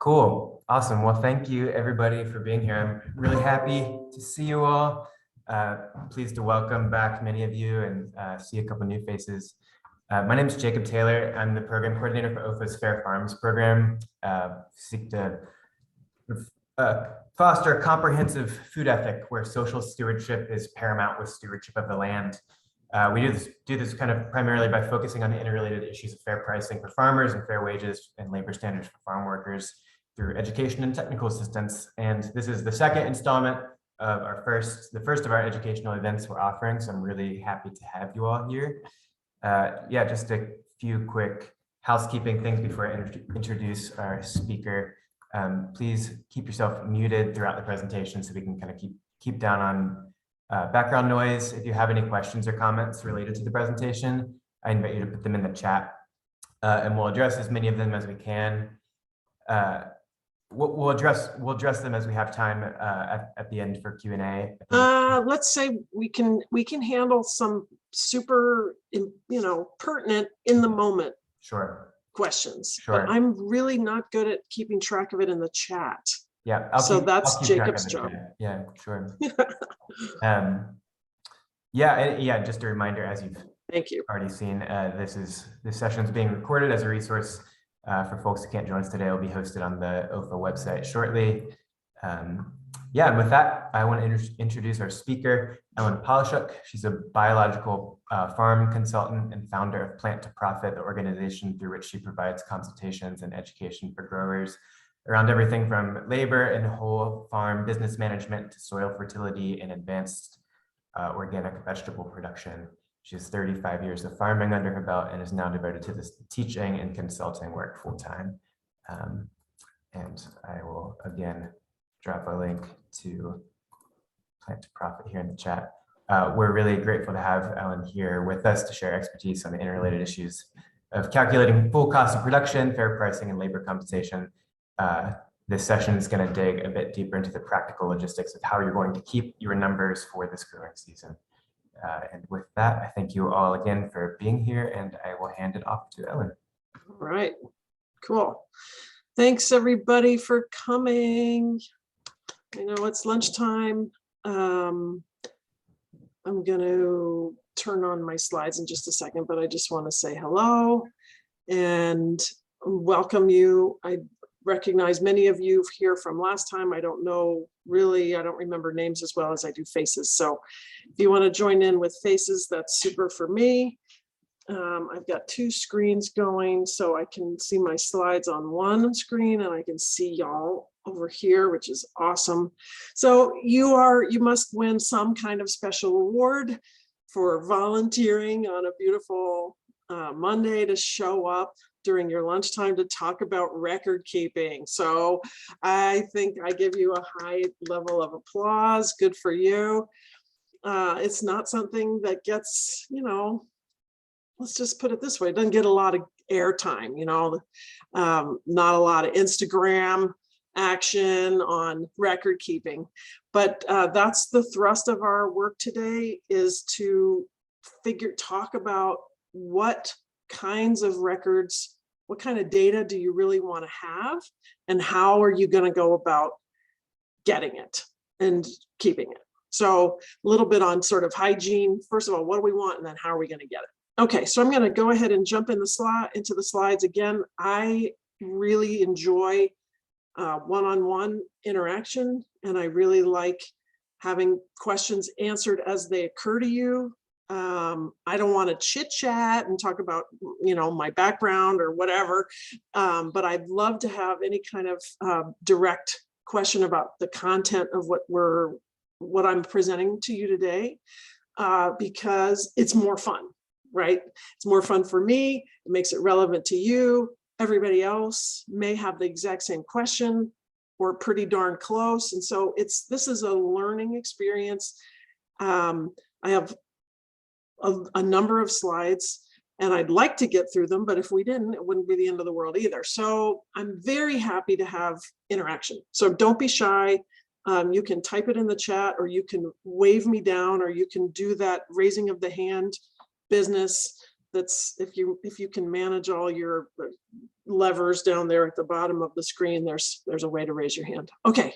Cool. Awesome. Well, thank you everybody for being here. I'm really happy to see you all. Pleased to welcome back many of you and see a couple new faces. My name is Jacob Taylor. I'm the program coordinator for OFA's Fair Farms program. Seek to foster a comprehensive food ethic where social stewardship is paramount with stewardship of the land. We do this kind of primarily by focusing on the interrelated issues of fair pricing for farmers and fair wages and labor standards for farm workers through education and technical assistance. And this is the second installment of the first of our educational events we're offering. So I'm really happy to have you all here. Yeah, just a few quick housekeeping things before I introduce our speaker. Please keep yourself muted throughout the presentation so we can kind of keep down on background noise. If you have any questions or comments related to the presentation, I invite you to put them in the chat and we'll address as many of them as we can. We'll address them as we have time at the end for Q&A. Let's say we can handle some super, pertinent in the moment questions. Sure. But I'm really not good at keeping track of it in the chat. Yeah. That's Jacob's job. Yeah, sure. Yeah. Just a reminder, as you've already seen, this session is being recorded as a resource. For folks who can't join us today, it'll be hosted on the OFA website shortly. And with that, I want to introduce our speaker, Ellen Polishuk. She's a biological farm consultant and founder of Plant to Profit, the organization through which she provides consultations and education for growers around everything from labor and whole farm business management to soil fertility and advanced organic vegetable production. She has 35 years of farming under her belt and is now devoted to this teaching and consulting work full time. And I will again drop a link to Plant to Profit here in the chat. We're really grateful to have Ellen here with us to share expertise on the interrelated issues of calculating full cost of production, fair pricing, and labor compensation. This session is going to dig a bit deeper into the practical logistics of how you're going to keep your numbers for this growing season. And with that, I thank you all again for being here, and I will hand it off to Ellen. All right, cool. Thanks everybody for coming. I know it's lunchtime. I'm going to turn on my slides in just a second, but I just want to say hello and welcome you. I recognize many of you here from last time. I don't remember names as well as I do faces. So if you want to join in with faces, that's super for me. I've got two screens going, so I can see my slides on one screen and I can see y'all over here, which is awesome. So you must win some kind of special award for volunteering on a beautiful Monday to show up during your lunchtime to talk about record keeping. So I think I give you a high level of applause. Good for you. It's not something that gets, let's just put it this way, it doesn't get a lot of airtime, not a lot of Instagram action on record keeping. But that's the thrust of our work today, is to talk about what kinds of records, what kind of data do you really want to have, and how are you going to go about getting it and keeping it. So a little bit on sort of hygiene. First of all, what do we want, and then how are we going to get it? Okay, so I'm going to go ahead and jump into the slides again. I really enjoy one-on-one interaction, and I really like having questions answered as they occur to you. I don't want to chit chat and talk about, my background or whatever, but I'd love to have any kind of direct question about the content of what I'm presenting to you today, because it's more fun, right? It's more fun for me. It makes it relevant to you. Everybody else may have the exact same question or pretty darn close. And so this is a learning experience. I have a number of slides and I'd like to get through them, but if we didn't, it wouldn't be the end of the world either. So I'm very happy to have interaction. So don't be shy. You can type it in the chat, or you can wave me down, or you can do that raising of the hand business. that's if you can manage all your levers down there at the bottom of the screen, there's a way to raise your hand. Okay.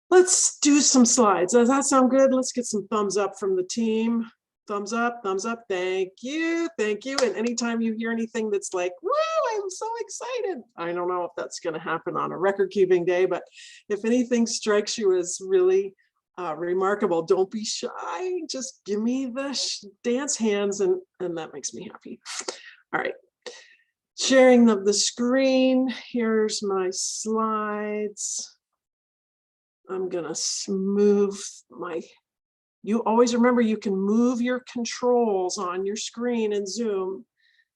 Let's do some slides. Does that sound good? Let's get some thumbs up from the team. Thumbs up, thumbs up. Thank you. Thank you. And anytime you hear anything that's like, woo, I'm so excited. I don't know if that's going to happen on a record keeping day, but if anything strikes you as really remarkable, don't be shy. Just give me the dance hands and that makes me happy. All right. Sharing the screen. Here's my slides. I'm gonna move you always remember you can move your controls on your screen in Zoom.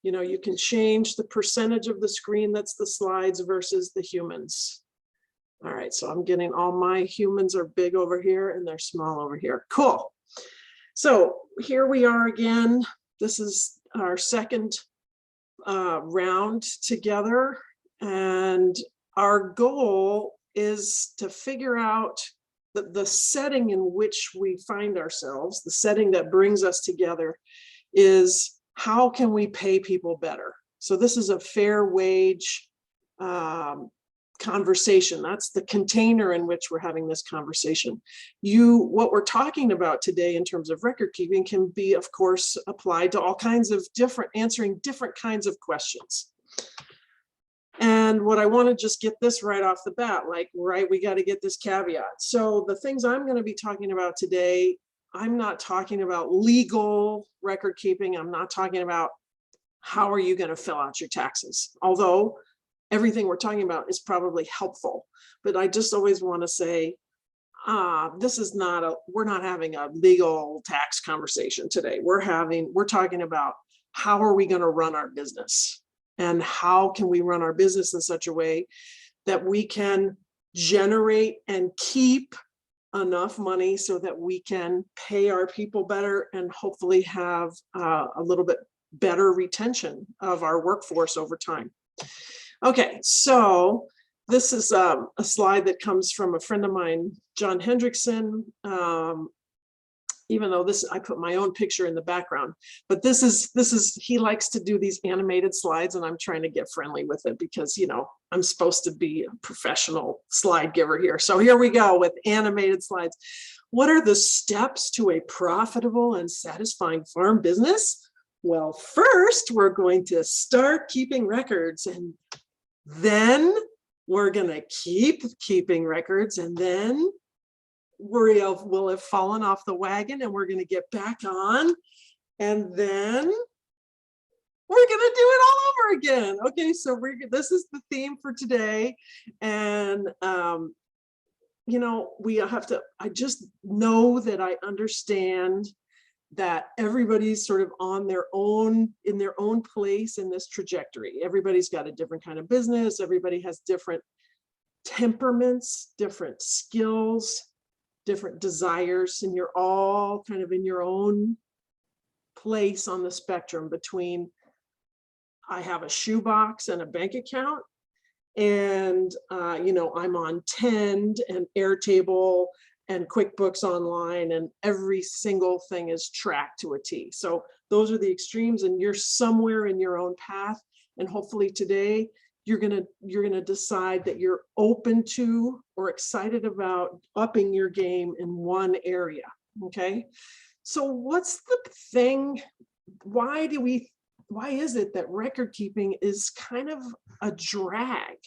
You know, you can change the percentage of the screen that's the slides versus the humans. All right, so I'm getting all my humans are big over here and they're small over here. Cool. So here we are again. This is our second round together, and our goal is to figure out the setting in which we find ourselves. The setting that brings us together is how can we pay people better? So this is a fair wage conversation. That's the container in which we're having this conversation. What we're talking about today in terms of record keeping can be, of course, applied to all kinds of answering different kinds of questions. And what I want to just get this right off the bat, we got to get this caveat. So the things I'm going to be talking about today, I'm not talking about legal record keeping. I'm not talking about how are you going to fill out your taxes, although everything we're talking about is probably helpful. But I just always want to say, we're not having a legal tax conversation today. We're talking about how are we going to run our business? And how can we run our business in such a way that we can generate and keep enough money so that we can pay our people better and hopefully have a little bit better retention of our workforce over time. Okay, so this is a slide that comes from a friend of mine, John Hendrickson. Even though I put my own picture in the background, but this is he likes to do these animated slides, and I'm trying to get friendly with it because, you know, I'm supposed to be a professional slide giver here. So here we go with animated slides. What are the steps to a profitable and satisfying farm business? Well, first we're going to start keeping records, and then we're going to keep keeping records, and then we'll have fallen off the wagon and we're going to get back on, and then we're going to do it all over again. Okay, so this is the theme for today. And you know, I just know that I understand that everybody's sort of in their own place in this trajectory. Everybody's got a different kind of business. Everybody has different temperaments, different skills, different desires, and you're all kind of in your own place on the spectrum between I have a shoebox and a bank account, and you know, I'm on Tend and Airtable and QuickBooks Online, and every single thing is tracked to a T. So those are the extremes, and you're somewhere in your own path. And hopefully today you're gonna decide that you're open to or excited about upping your game in one area. Okay, so what's the thing? Why is it that record keeping is kind of a drag?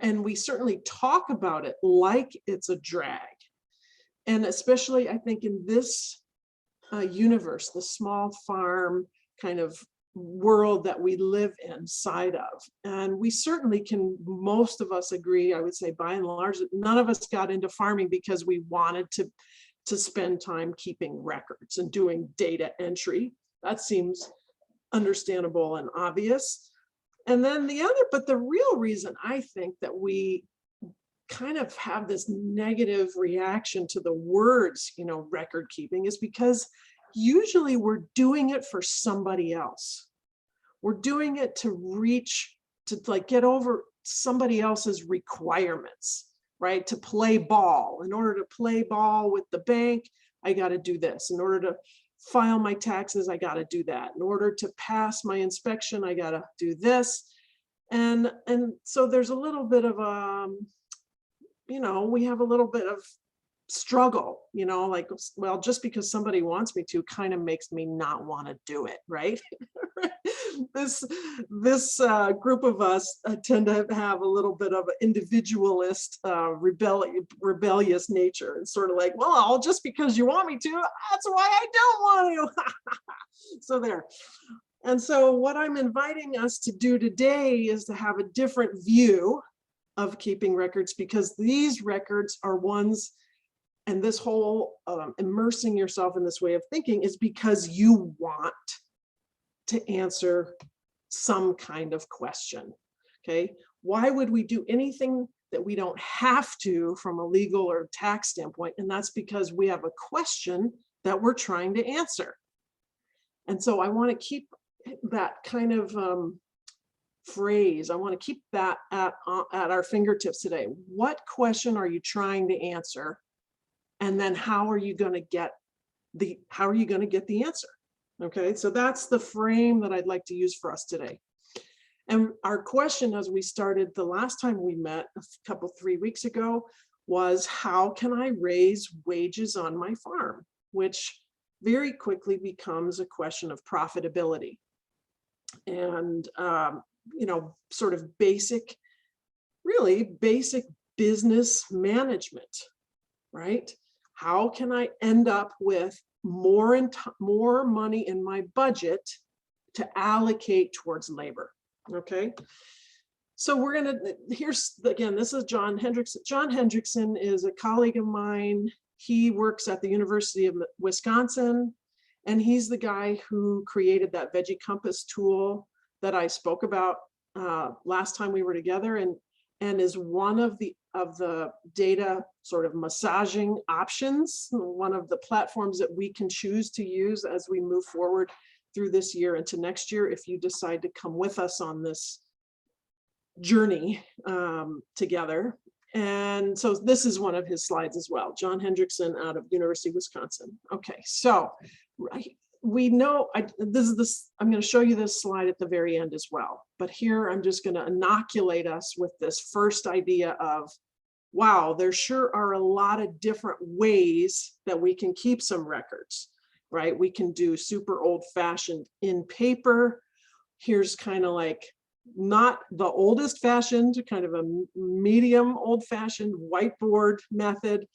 And we certainly talk about it like it's a drag. And especially, I think, in this universe, the small farm kind of world that we live inside of. And we certainly can, most of us agree, I would say by and large, that none of us got into farming because we wanted to spend time keeping records and doing data entry. That seems understandable and obvious. And then but the real reason I think that we kind of have this negative reaction to the words, you know, record keeping, is because usually we're doing it for somebody else. We're doing it to get over somebody else's requirements, right? To play ball. In order to play ball with the bank, I got to do this. In order to file my taxes, I got to do that. In order to pass my inspection, I got to do this. And so there's a little bit of we have a little bit of struggle, like, well, just because somebody wants me to kind of makes me not want to do it, right? this group of us tend to have a little bit of an individualist, rebellious nature, and sort of like, well, just because you want me to, that's why I don't want to. So there. And so what I'm inviting us to do today is to have a different view of keeping records, because these records are ones, and this whole immersing yourself in this way of thinking is because you want to answer some kind of question, okay? Why would we do anything that we don't have to from a legal or tax standpoint? And that's because we have a question that we're trying to answer. And so I want to keep that kind of phrase, I want to keep that at our fingertips today. What question are you trying to answer? And then how are you going to get the answer? Okay, so that's the frame that I'd like to use for us today. And our question, as we started the last time we met a 3 weeks ago, was how can I raise wages on my farm? Which very quickly becomes a question of profitability and sort of really basic business management, right? How can I end up with more money in my budget to allocate towards labor? Okay, so we're gonna, this is John Hendrickson. John Hendrickson is a colleague of mine. He works at the University of Wisconsin, and he's the guy who created that Veggie Compass tool that I spoke about last time we were together, and is one of the data sort of massaging options, one of the platforms that we can choose to use as we move forward through this year into next year, if you decide to come with us on this journey together. And so this is one of his slides as well, John Hendrickson out of University of Wisconsin. Okay, so we know, I'm going to show you this slide at the very end as well, but here I'm just going to inoculate us with this first idea of, wow, there sure are a lot of different ways that we can keep some records, right? We can do super old-fashioned in paper. Here's kind of like not the oldest fashioned, kind of a medium old-fashioned whiteboard method.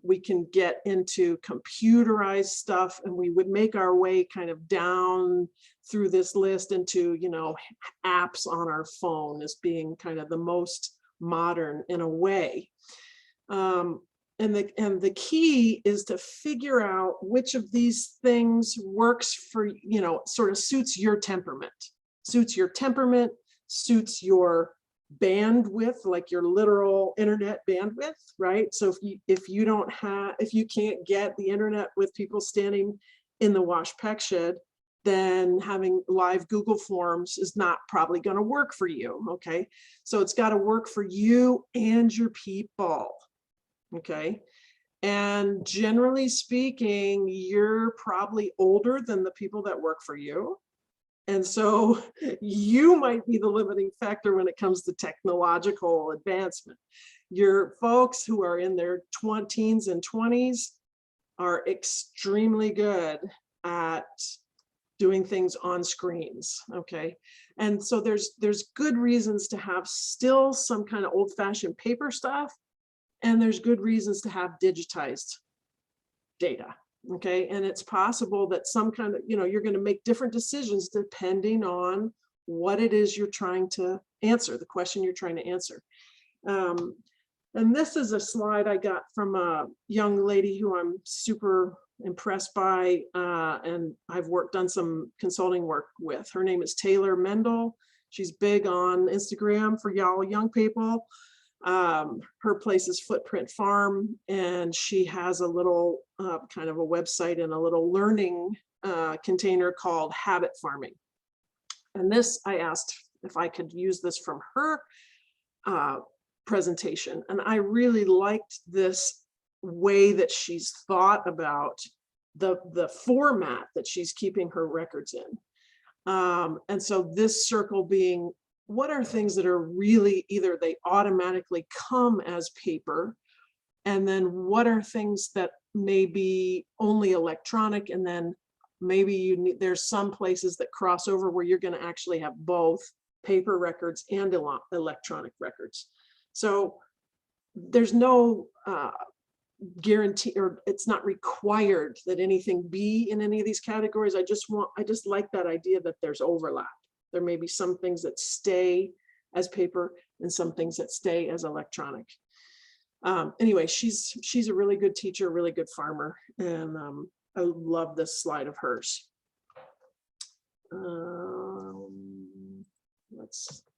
We can get into computerized stuff, and we would make our way kind of down through this list into, apps on our phone as being kind of the most modern in a way. And the key is to figure out which of these things works for, sort of suits your temperament, suits your bandwidth, like your literal internet bandwidth, right? So if you can't get the internet with people standing in the wash pack shed, then having live Google Forms is not probably going to work for you, okay? So it's got to work for you and your people, okay? And generally speaking, you're probably older than the people that work for you. And so you might be the limiting factor when it comes to technological advancement. Your folks who are in their teens and 20s are extremely good at doing things on screens, okay? And so there's good reasons to have still some kind of old-fashioned paper stuff, and there's good reasons to have digitized data. Okay, and it's possible that some kind of, you're going to make different decisions depending on what it is you're trying to answer, the question you're trying to answer. And this is a slide I got from a young lady who I'm super impressed by, and I've done some consulting work with. Her name is Taylor Mendel. She's big on Instagram for y'all young people. Her place is Footprint Farm, and she has a little kind of a website and a little learning container called Habit Farming. And this, I asked if I could use this from her presentation. And I really liked this way that she's thought about the format that she's keeping her records in. And so this circle being, what are things that are really either they automatically come as paper, and then what are things that may be only electronic, and then maybe you need, there's some places that cross over where you're going to actually have both paper records and electronic records. So there's no guarantee, or it's not required that anything be in any of these categories. I just like that idea that there's overlap. There may be some things that stay as paper and some things that stay as electronic. Anyway, she's a really good teacher, really good farmer, and I love this slide of hers.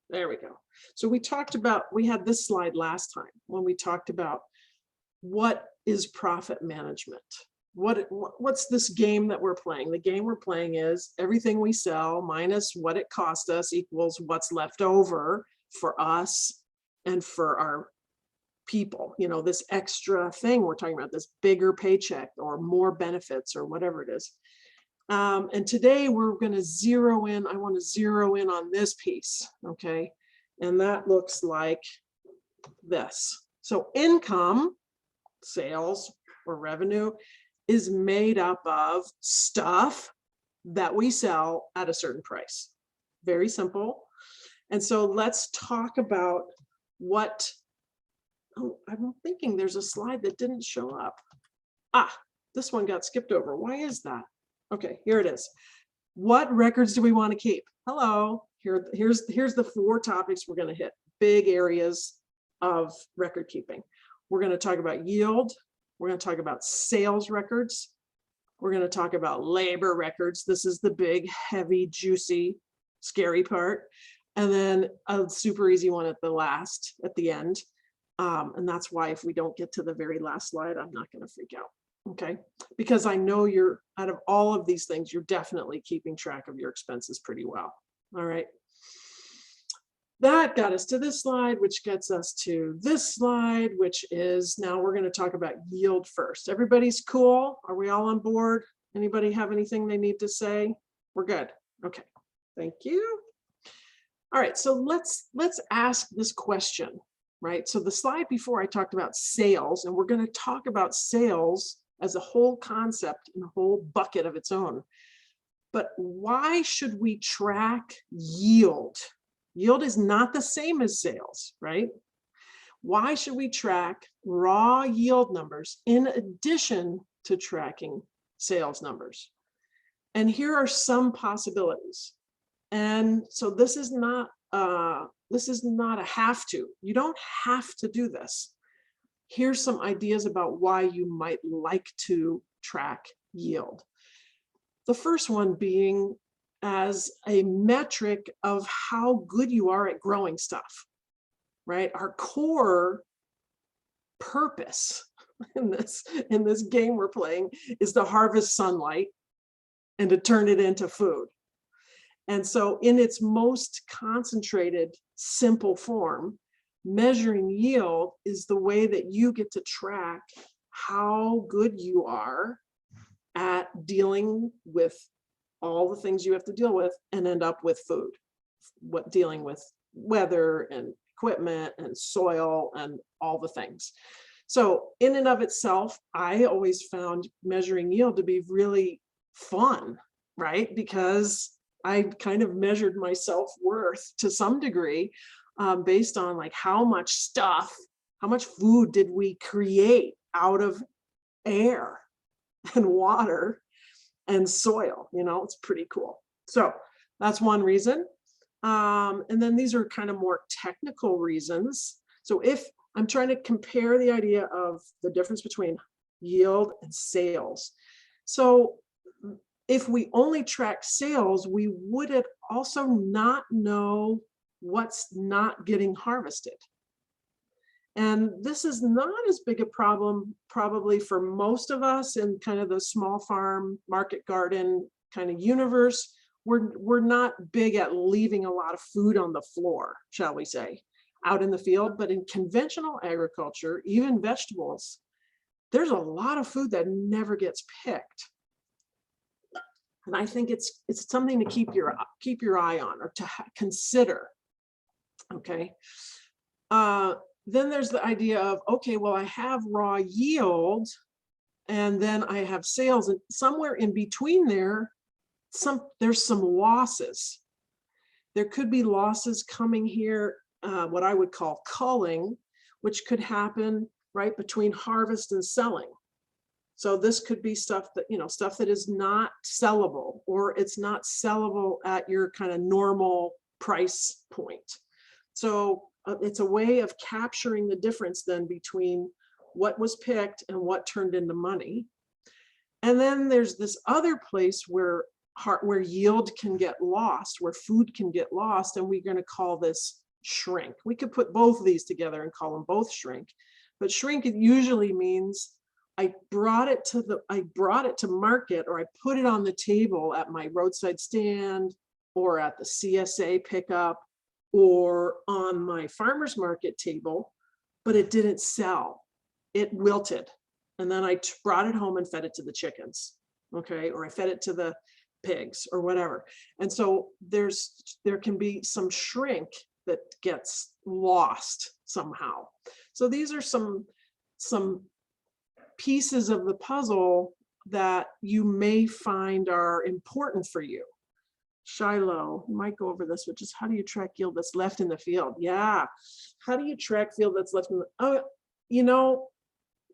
There we go. So we talked about, we had this slide last time when we talked about what is profit management. What's this game that we're playing? The game we're playing is everything we sell minus what it cost us equals what's left over for us and for our people. You know, this extra thing we're talking about, this bigger paycheck or more benefits or whatever it is. And today we're going to zero in. I want to zero in on this piece. Okay. And that looks like this. So income, sales or revenue, is made up of stuff that we sell at a certain price. Very simple. And so let's talk about what, oh, I'm thinking there's a slide that didn't show up. Ah, this one got skipped over. Why is that? Okay, here it is. What records do we want to keep? Hello, here's the 4 topics we're going to hit. Big areas of record keeping. We're going to talk about yield. We're going to talk about sales records. We're going to talk about labor records. This is the big, heavy, juicy, scary part. And then a super easy one at the end. And that's why if we don't get to the very last slide, I'm not going to freak out. Okay, because I know you're, out of all of these things, you're definitely keeping track of your expenses pretty well. All right. That got us to this slide, which gets us to this slide, which is now we're going to talk about yield first. Everybody's cool? Are we all on board? Anybody have anything they need to say? We're good. Okay, thank you. All right, so let's ask this question, right? So the slide before I talked about sales, and we're going to talk about sales as a whole concept and a whole bucket of its own. But why should we track yield? Yield is not the same as sales, right? Why should we track raw yield numbers in addition to tracking sales numbers? And here are some possibilities. And so this is not a have to. You don't have to do this. Here's some ideas about why you might like to track yield. The first one being as a metric of how good you are at growing stuff, right? Our core purpose in this game we're playing is to harvest sunlight and to turn it into food. And so in its most concentrated, simple form, measuring yield is the way that you get to track how good you are at dealing with all the things you have to deal with and end up with food, dealing with weather and equipment and soil and all the things. So in and of itself, I always found measuring yield to be really fun, right? Because I kind of measured my self-worth to some degree based on like how much stuff, how much food did we create out of air and water and soil. You know, it's pretty cool. So that's one reason. And then these are kind of more technical reasons. So if I'm trying to compare the idea of the difference between yield and sales. So if we only track sales, we would also not know what's not getting harvested. And this is not as big a problem probably for most of us in kind of the small farm, market garden kind of universe. We're not big at leaving a lot of food on the floor, shall we say, out in the field. But in conventional agriculture, even vegetables, there's a lot of food that never gets picked. And I think it's something to keep your eye on, or to consider. Okay. Then there's the idea of, okay, well, I have raw yield, and then I have sales, and somewhere in between there, there's some losses. There could be losses coming here, what I would call culling, which could happen right between harvest and selling. So this could be stuff that, stuff that is not sellable, or it's not sellable at your kind of normal price point. So it's a way of capturing the difference then between what was picked and what turned into money. And then there's this other place where yield can get lost, where food can get lost, and we're going to call this shrink. We could put both of these together and call them both shrink. But shrink, it usually means I brought it to market, or I put it on the table at my roadside stand, or at the CSA pickup, or on my farmer's market table, but it didn't sell. It wilted. And then I brought it home and fed it to the chickens. Okay. Or I fed it to the pigs or whatever. And so there can be some shrink that gets lost somehow. So these are some pieces of the puzzle that you may find are important for you. Shiloh, you might go over this, which is, how do you track yield that's left in the field? Yeah. How do you track field that's left in the,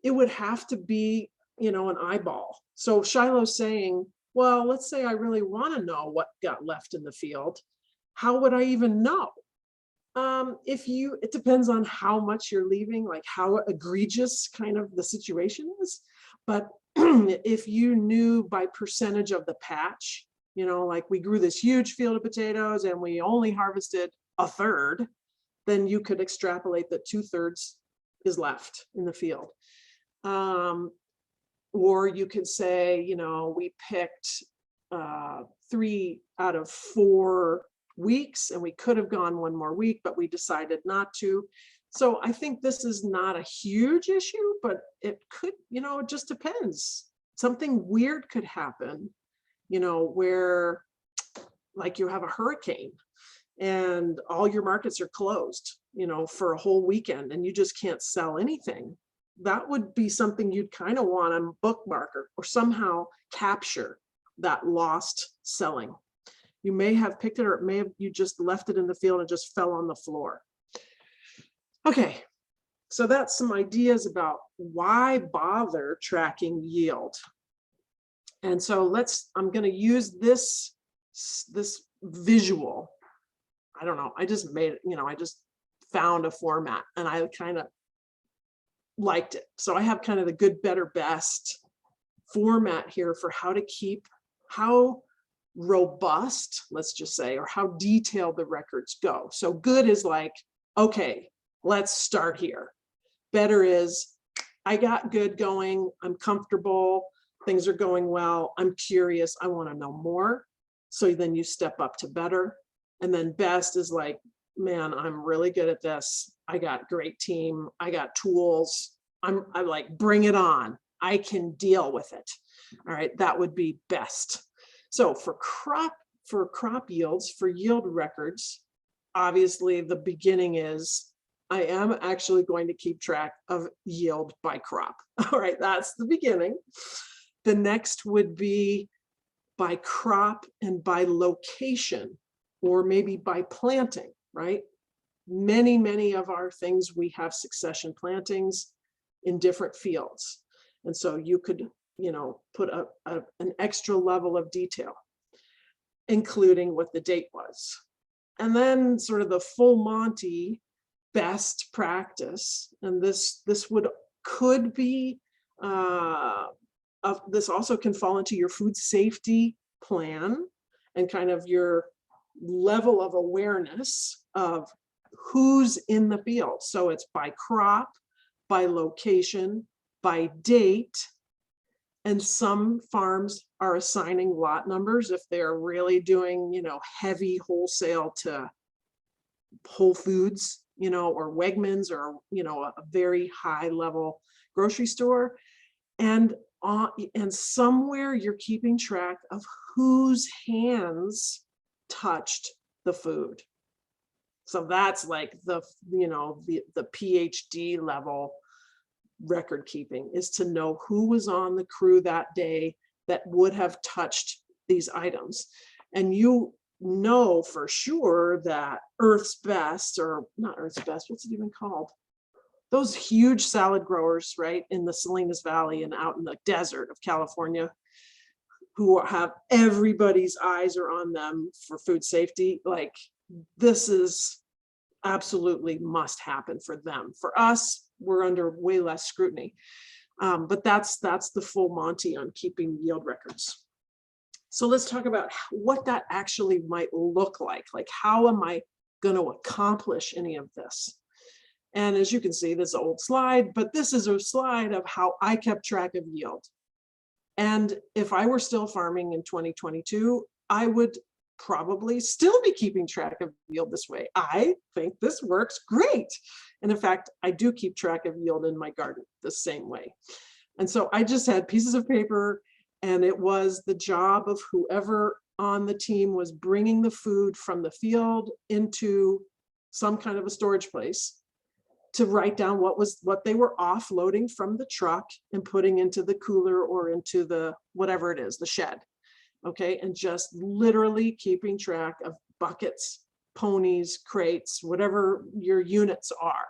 it would have to be, an eyeball. So Shiloh's saying, well, let's say I really want to know what got left in the field. How would I even know? It depends on how much you're leaving, like how egregious kind of the situation is. But if you knew by percentage of the patch, like we grew this huge field of potatoes and we only harvested a third, then you could extrapolate that 2/3 is left in the field. Or you could say, we picked 3 out of 4 weeks, and we could have gone 1 more week, but we decided not to. So I think this is not a huge issue, but it could, it just depends. Something weird could happen, where like you have a hurricane and all your markets are closed, for a whole weekend, and you just can't sell anything. That would be something you'd kind of want to bookmark or somehow capture that lost selling. You may have picked it, or you just left it in the field and just fell on the floor. Okay, so that's some ideas about why bother tracking yield. And so I'm going to use this visual. I don't know, I just made it, I just found a format and I kind of liked it. So I have kind of the good, better, best format here for how robust, let's just say, or how detailed the records go. So good is like, okay, let's start here. Better is, I got good going, I'm comfortable, things are going well, I'm curious, I want to know more. So then you step up to better. And then best is like, man, I'm really good at this. I got great team. I got tools. I like, bring it on. I can deal with it. All right, that would be best. So for crop yields, for yield records, obviously the beginning is, I am actually going to keep track of yield by crop. All right, that's the beginning. The next would be by crop and by location, or maybe by planting, right? Many of our things, we have succession plantings in different fields. And so you could, put an extra level of detail, including what the date was. And then sort of the full Monty best practice. And this could be, this also can fall into your food safety plan and kind of your level of awareness of who's in the field. So it's by crop, by location, by date. And some farms are assigning lot numbers if they're really doing, heavy wholesale to Whole Foods, or Wegmans, or, a very high level grocery store. and somewhere you're keeping track of whose hands touched the food. So that's like the PhD level record keeping, is to know who was on the crew that day that would have touched these items. And you know for sure that Earth's Best, or not Earth's Best, what's it even called? Those huge salad growers, right, in the Salinas Valley and out in the desert of California, who have everybody's eyes are on them for food safety. Like, this is absolutely must happen for them. For us, we're under way less scrutiny. But that's the full Monty on keeping yield records. So let's talk about what that actually might look like. Like, how am I going to accomplish any of this? And as you can see, this is an old slide, but this is a slide of how I kept track of yield. And if I were still farming in 2022, I would probably still be keeping track of yield this way. I think this works great. And in fact, I do keep track of yield in my garden the same way. And so I just had pieces of paper, and it was the job of whoever on the team was bringing the food from the field into some kind of a storage place to write down what they were offloading from the truck and putting into the cooler or into the whatever it is, the shed. Okay, and just literally keeping track of buckets, ponies, crates, whatever your units are.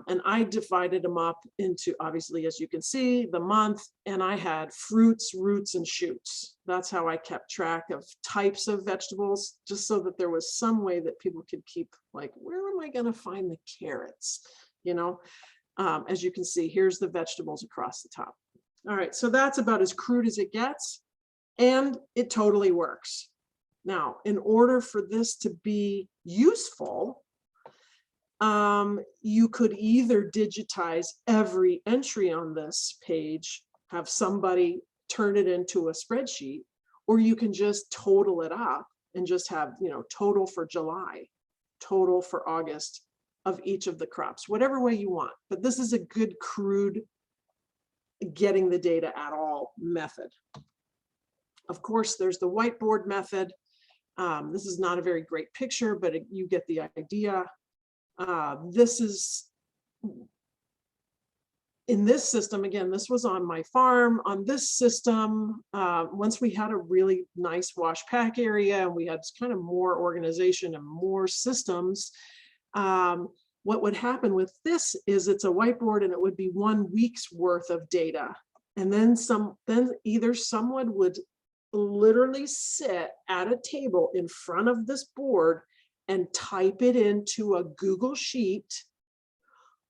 And I divided them up into, obviously, as you can see, the month, and I had fruits, roots, and shoots. That's how I kept track of types of vegetables, just so that there was some way that people could keep, like, where am I going to find the carrots? You know, as you can see, here's the vegetables across the top. All right, so that's about as crude as it gets, and it totally works. Now, in order for this to be useful, you could either digitize every entry on this page, have somebody turn it into a spreadsheet, or you can just total it up and just have, total for July, total for August of each of the crops, whatever way you want. But this is a good crude getting the data at all method. Of course, there's the whiteboard method. This is not a very great picture, but you get the idea. This is, in this system, again, this was on my farm. On this system, once we had a really nice wash pack area and we had kind of more organization and more systems, what would happen with this is it's a whiteboard, and it would be 1 week's worth of data. And then either someone would literally sit at a table in front of this board and type it into a Google Sheet,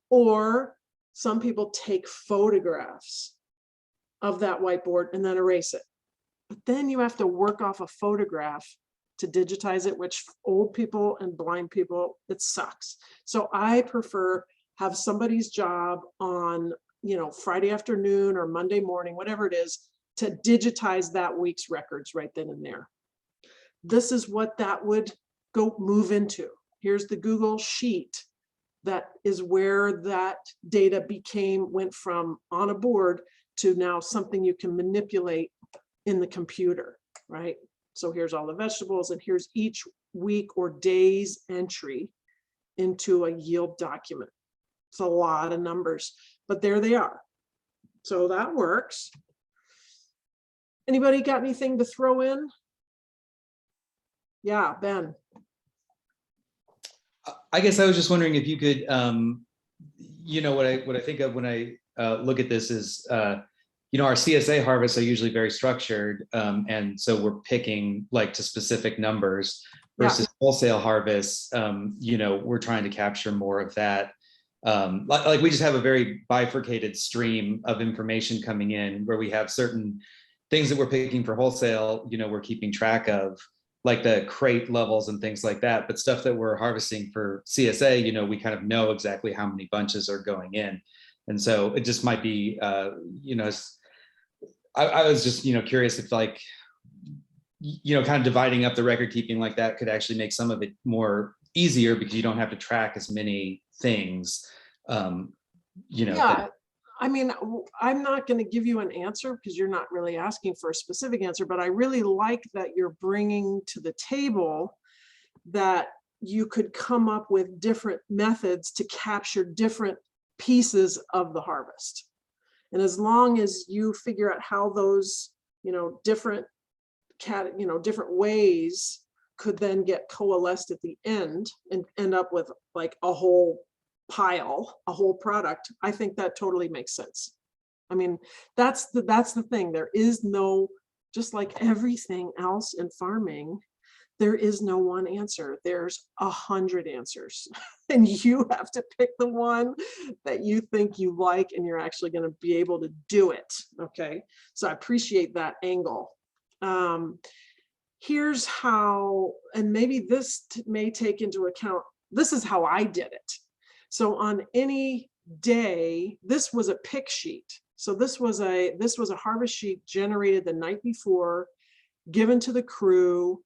or some people take photographs of that whiteboard and then erase it. But then you have to work off a photograph to digitize it, which old people and blind people, it sucks. So I prefer have somebody's job on, Friday afternoon or Monday morning, whatever it is, to digitize that week's records right then and there. This is what that would go move into. Here's the Google Sheet. That is where that data went from on a board to now something you can manipulate in the computer, right? So here's all the vegetables, and here's each week or day's entry into a yield document. It's a lot of numbers, but there they are. So that works. Anybody got anything to throw in? Yeah, Ben. I guess I was just wondering if you could, what I think of when I look at this is, our CSA harvests are usually very structured, and so we're picking like to specific numbers versus wholesale harvests. We're trying to capture more of that. Like we just have a very bifurcated stream of information coming in, where we have certain things that we're picking for wholesale, we're keeping track of, like the crate levels and things like that. But stuff that we're harvesting for CSA, we kind of know exactly how many bunches are going in. And so it just might be, I was just, curious if like, kind of dividing up the record keeping like that could actually make some of it more easier, because you don't have to track as many things, Yeah, I mean, I'm not going to give you an answer because you're not really asking for a specific answer, but I really like that you're bringing to the table that you could come up with different methods to capture different pieces of the harvest. And as long as you figure out how those, different different ways could then get coalesced at the end and end up with like a whole pile, a whole product, I think that totally makes sense. I mean, that's the thing. There is no, just like everything else in farming, there is no one answer. There's 100 answers, and you have to pick the one that you think you like, and you're actually going to be able to do it. Okay, so I appreciate that angle. Here's how, and maybe this may take into account, this is how I did it. So on any day, this was a pick sheet. So this was a harvest sheet generated the night before, given to the crew,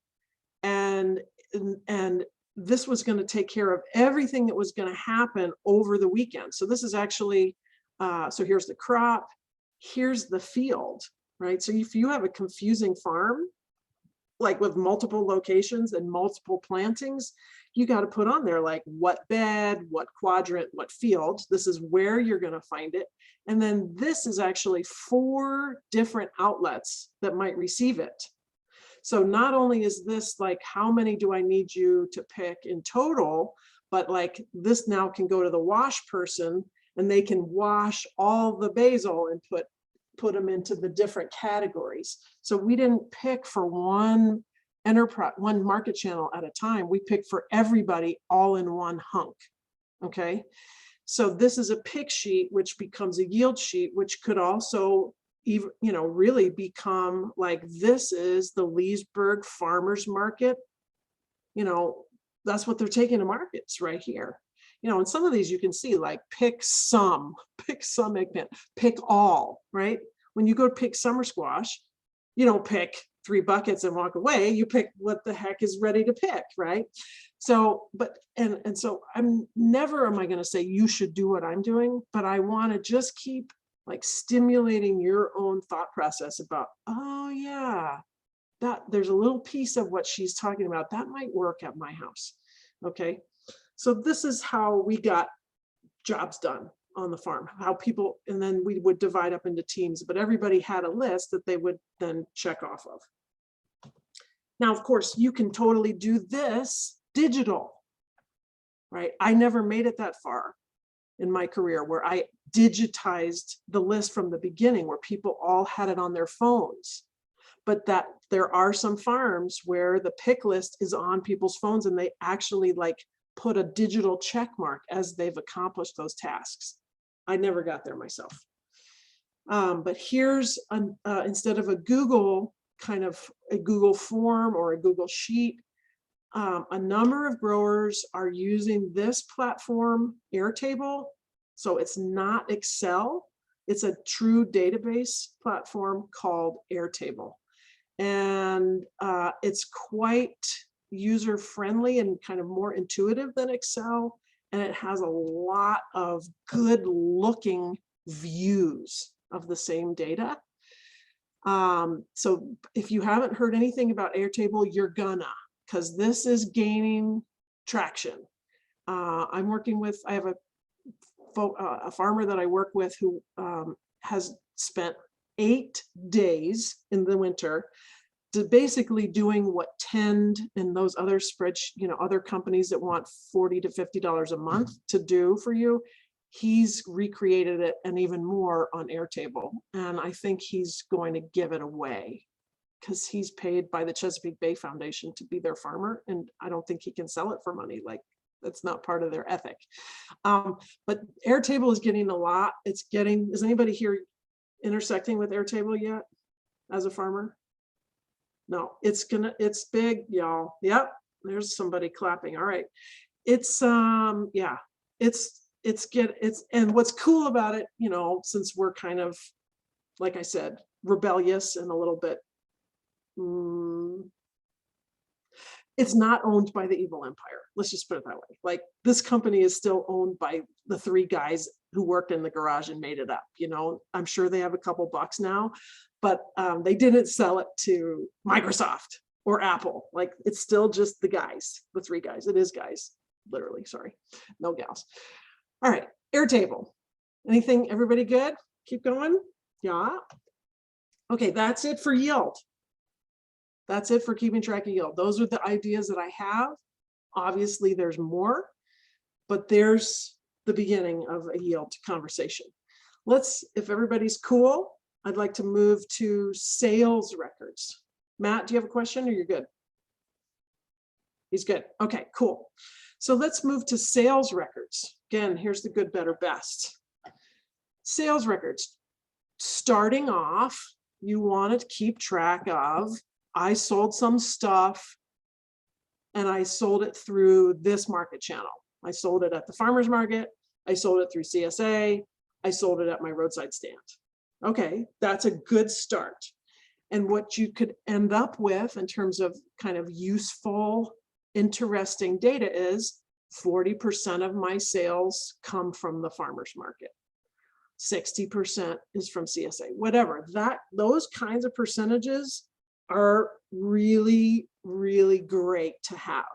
and this was going to take care of everything that was going to happen over the weekend. So this is actually, so here's the crop, here's the field, right? So if you have a confusing farm, like with multiple locations and multiple plantings, you got to put on there like what bed, what quadrant, what field. This is where you're going to find it. And then this is actually 4 different outlets that might receive it. So not only is this like, how many do I need you to pick in total, but like this now can go to the wash person and they can wash all the basil and put them into the different categories. So we didn't pick for one enterprise, one market channel at a time. We picked for everybody all in one hunk. Okay. So this is a pick sheet, which becomes a yield sheet, which could also even, really become like, this is the Leesburg farmers market. That's what they're taking to markets right here. And some of these you can see like pick some eggplant, pick all, right? When you go pick summer squash, you don't pick 3 buckets and walk away. You pick what the heck is ready to pick, right? So, but, and so I'm never am I going to say you should do what I'm doing, but I want to just keep like stimulating your own thought process about, oh yeah, that there's a little piece of what she's talking about that might work at my house. Okay. So this is how we got jobs done on the farm, how people, and then we would divide up into teams, but everybody had a list that they would then check off of. Now, of course, you can totally do this digital, right? I never made it that far in my career where I digitized the list from the beginning, where people all had it on their phones. But that there are some farms where the pick list is on people's phones and they actually like put a digital check mark as they've accomplished those tasks. I never got there myself. But here's instead of a Google kind of a Google form or a Google sheet, a number of growers are using this platform, Airtable. So it's not Excel, it's a true database platform called Airtable. And it's quite user-friendly and kind of more intuitive than Excel. And it has a lot of good looking views of the same data. So if you haven't heard anything about Airtable, you're gonna, because this is gaining traction. I'm working with, I have a farmer that I work with who has spent 8 days in the winter to basically doing what Tend and those other other companies that want $40 to $50 a month to do for you. He's recreated it and even more on Airtable. And I think he's going to give it away because he's paid by the Chesapeake Bay Foundation to be their farmer. And I don't think he can sell it for money. Like, that's not part of their ethic. But Airtable is getting a lot. It's getting, is anybody here intersecting with Airtable yet as a farmer? No, it's big, y'all. Yep, there's somebody clapping. All right. It's yeah, and what's cool about it, since we're kind of, like I said, rebellious and a little bit it's not owned by the evil empire. Let's just put it that way. Like, this company is still owned by the 3 guys who worked in the garage and made it up. You know, I'm sure they have a couple bucks now, but they didn't sell it to Microsoft or Apple. Like, it's still just the guys, the 3 guys. It is guys, literally, sorry, no gals. All right, Airtable. Anything, everybody good? Keep going? Yeah. Okay, that's it for yield. That's it for keeping track of yield. Those are the ideas that I have. Obviously, there's more, but there's the beginning of a yield conversation. Let's, if everybody's cool, I'd like to move to sales records. Matt, do you have a question or you're good? He's good. Okay, cool. So let's move to sales records. Again, here's the good, better, best. Sales records. Starting off, you want to keep track of, I sold some stuff and I sold it through this market channel. I sold it at the farmer's market. I sold it through CSA. I sold it at my roadside stand. Okay, that's a good start. And what you could end up with in terms of kind of useful, interesting data is 40% of my sales come from the farmer's market. 60% is from CSA, whatever. Those kinds of percentages are really, really great to have,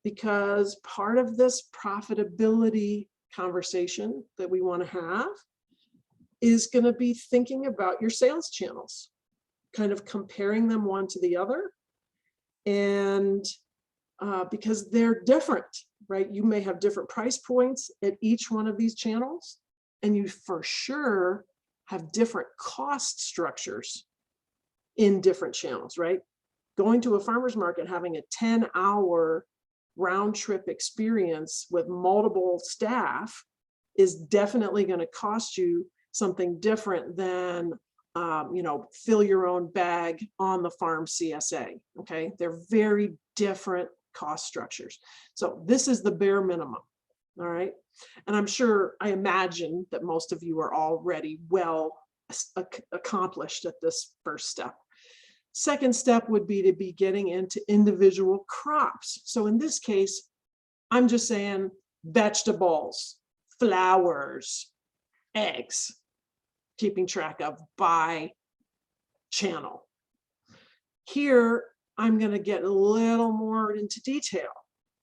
because part of this profitability conversation that we want to have is going to be thinking about your sales channels, kind of comparing them one to the other. And because they're different, right? You may have different price points at each one of these channels, and you for sure have different cost structures in different channels, right? Going to a farmer's market, having a 10-hour round trip experience with multiple staff is definitely going to cost you something different than, you know, fill your own bag on the farm CSA. Okay, they're very different cost structures. So this is the bare minimum. All right, and I'm sure, I imagine that most of you are already well accomplished at this first step. Second step would be to be getting into individual crops. So in this case, I'm just saying vegetables, flowers, eggs, keeping track of by channel. Here, I'm going to get a little more into detail,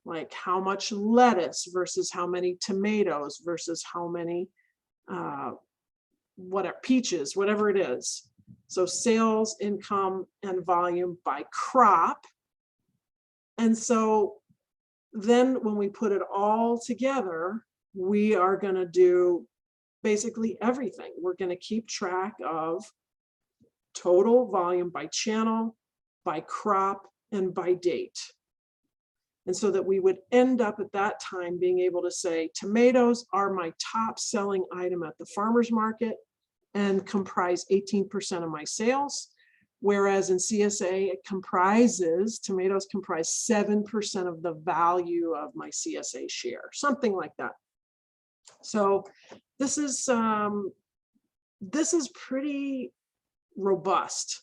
like how much lettuce versus how many tomatoes versus how many whatever, peaches, whatever it is. So sales, income, and volume by crop. And so then when we put it all together, we are going to do basically everything. We're going to keep track of total volume by channel, by crop, and by date. And so that we would end up at that time being able to say, tomatoes are my top selling item at the farmer's market and comprise 18% of my sales. Whereas in CSA, tomatoes comprise 7% of the value of my CSA share, something like that. So this is pretty robust.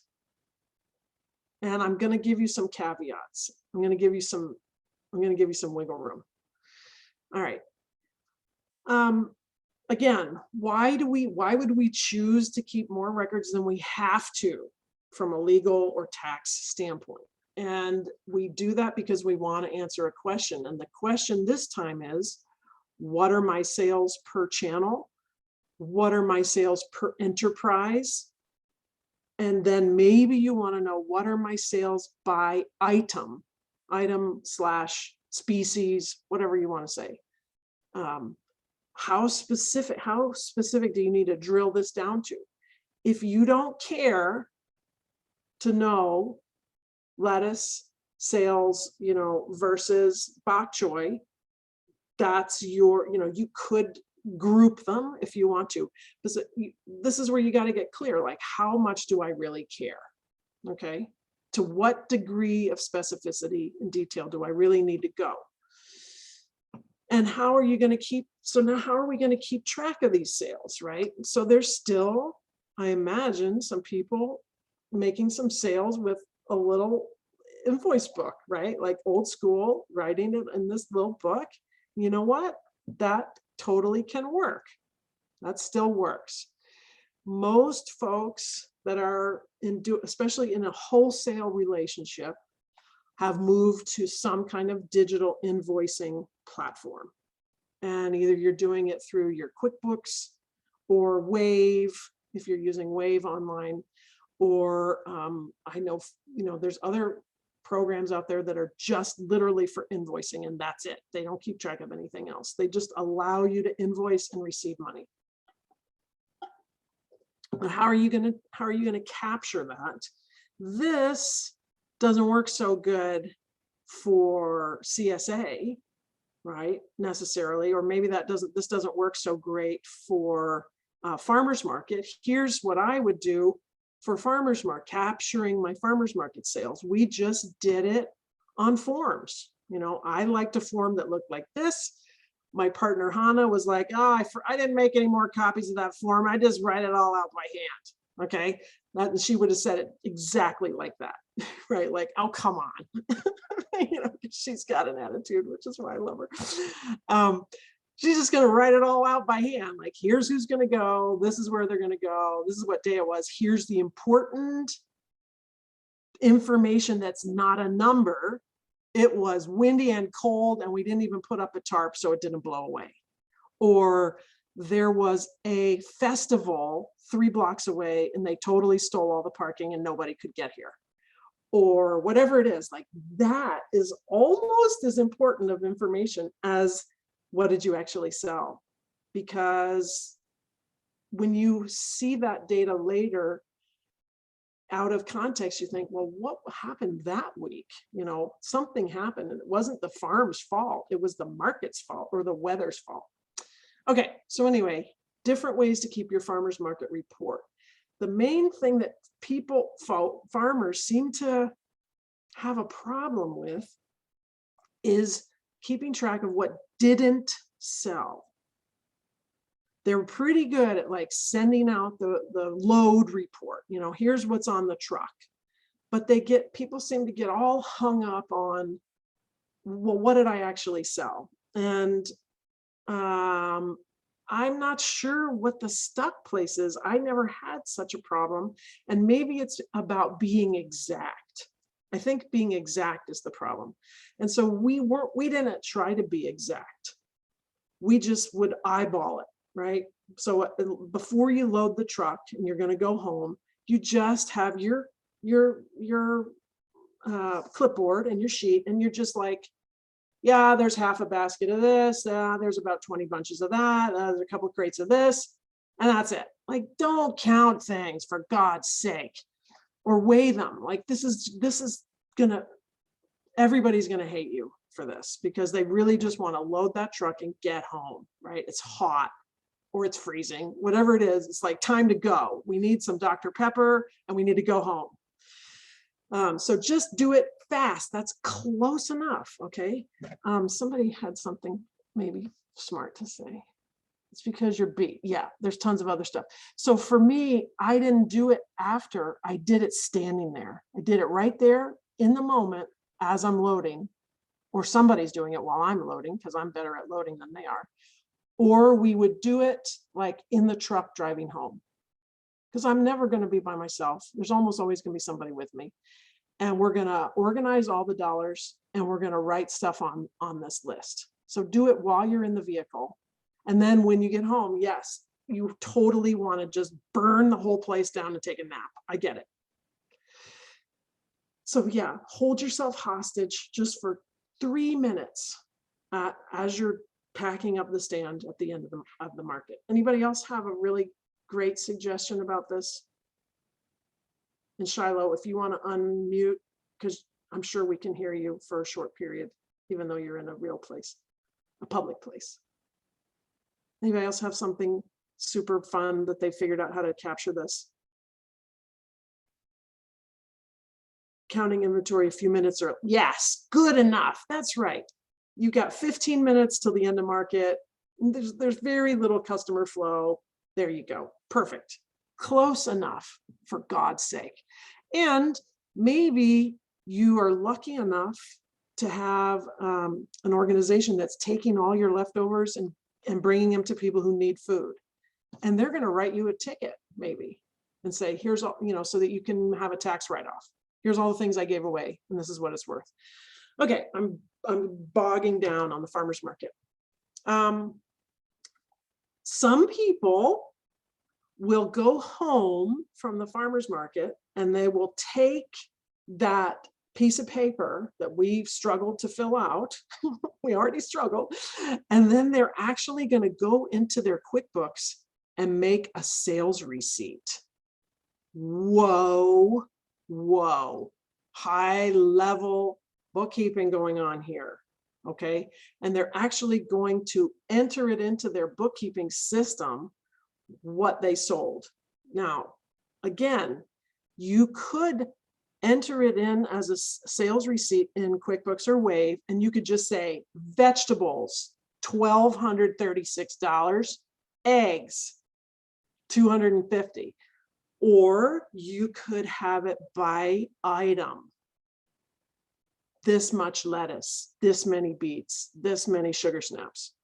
And I'm going to give you some caveats. I'm going to give you some wiggle room. All right. Again, why would we choose to keep more records than we have to from a legal or tax standpoint? And we do that because we want to answer a question. And the question this time is, what are my sales per channel? What are my sales per enterprise? And then maybe you want to know, what are my sales by item / species, whatever you want to say. How specific do you need to drill this down to? If you don't care to know lettuce sales, you know, versus bok choy, that's your, you know, you could group them if you want to. This is where you got to get clear, like, how much do I really care? Okay, to what degree of specificity and detail do I really need to go? And how are you going to keep, so now how are we going to keep track of these sales, right? So there's still, I imagine, some people making some sales with a little invoice book, right? Like old school, writing it in this little book. You know what? That totally can work. That still works. Most folks that are especially in a wholesale relationship, have moved to some kind of digital invoicing platform. And either you're doing it through your QuickBooks or Wave, if you're using Wave online, or I know, there's other programs out there that are just literally for invoicing, and that's it. They don't keep track of anything else. They just allow you to invoice and receive money. How are you gonna capture that? This doesn't work so good for CSA, right? Necessarily, or maybe this doesn't work so great for farmers market. Here's what I would do for farmers market, capturing my farmers market sales. We just did it on forms. I liked a form that looked like this. My partner Hannah was like, I didn't make any more copies of that form. I just write it all out by hand. Okay. She would have said it exactly like that, right? Like, oh, come on. She's got an attitude, which is why I love her. She's just going to write it all out by hand. Like, here's who's going to go. This is where they're going to go. This is what day it was. Here's the important information that's not a number. It was windy and cold, and we didn't even put up a tarp so it didn't blow away. Or there was a festival 3 blocks away and they totally stole all the parking and nobody could get here. Or whatever it is, like that is almost as important of information as what did you actually sell? Because when you see that data later, out of context, you think, well, what happened that week? Something happened, and it wasn't the farm's fault. It was the market's fault or the weather's fault. Okay, so anyway, different ways to keep your farmer's market report. The main thing that farmers seem to have a problem with is keeping track of what didn't sell. They're pretty good at like sending out the load report. Here's what's on the truck. But people seem to get all hung up on, well, what did I actually sell? And I'm not sure what the stuck place is. I never had such a problem. And maybe it's about being exact. I think being exact is the problem. And so we didn't try to be exact. We just would eyeball it. Right? So before you load the truck and you're going to go home, you just have your clipboard and your sheet, and you're just like, yeah, there's half a basket of this. There's about 20 bunches of that. There's a couple of crates of this, and that's it. Like, don't count things, for God's sake, or weigh them. Like, everybody's gonna hate you for this, because they really just want to load that truck and get home. Right? It's hot, or it's freezing, whatever it is. It's like, time to go. We need some Dr. Pepper and we need to go home. So just do it fast. That's close enough. Okay. Somebody had something maybe smart to say. It's because you're beat. Yeah, there's tons of other stuff. So for me, I didn't do it after. I did it standing there. I did it right there in the moment as I'm loading, or somebody's doing it while I'm loading, because I'm better at loading than they are. Or we would do it like in the truck driving home, because I'm never going to be by myself. There's almost always going to be somebody with me. And we're going to organize all the dollars, and we're going to write stuff on this list. So do it while you're in the vehicle. And then when you get home, yes, you totally want to just burn the whole place down and take a nap. I get it. So yeah, hold yourself hostage just for 3 minutes as you're packing up the stand at the end of the market. Anybody else have a really great suggestion about this? And Shiloh, if you want to unmute, because I'm sure we can hear you for a short period, even though you're in a real place, a public place. Anybody else have something super fun that they figured out how to capture this? Counting inventory a few minutes or yes, good enough. That's right. You got 15 minutes till the end of market. There's very little customer flow. There you go. Perfect. Close enough, for God's sake. And maybe you are lucky enough to have an organization that's taking all your leftovers and bringing them to people who need food. And they're going to write you a ticket maybe and say, here's all, so that you can have a tax write-off. Here's all the things I gave away, and this is what it's worth. Okay, I'm bogging down on the farmer's market. Some people will go home from the farmer's market and they will take that piece of paper that we've struggled to fill out. We already struggled. And then they're actually going to go into their QuickBooks and make a sales receipt. Whoa, whoa, high level bookkeeping going on here. Okay. And they're actually going to enter it into their bookkeeping system, what they sold. Now, again, you could enter it in as a sales receipt in QuickBooks or Wave, and you could just say vegetables, $1,236, eggs, $250. Or you could have it by item. This much lettuce, this many beets, this many sugar snaps.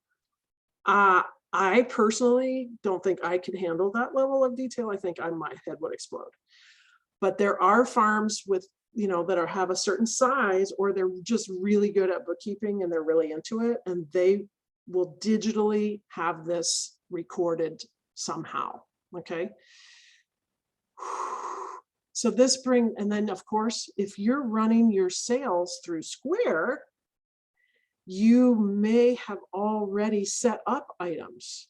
I personally don't think I could handle that level of detail. I think my head would explode. But there are farms with, that have a certain size, or they're just really good at bookkeeping and they're really into it, and they will digitally have this recorded somehow. Okay. So and then of course, if you're running your sales through Square, you may have already set up items.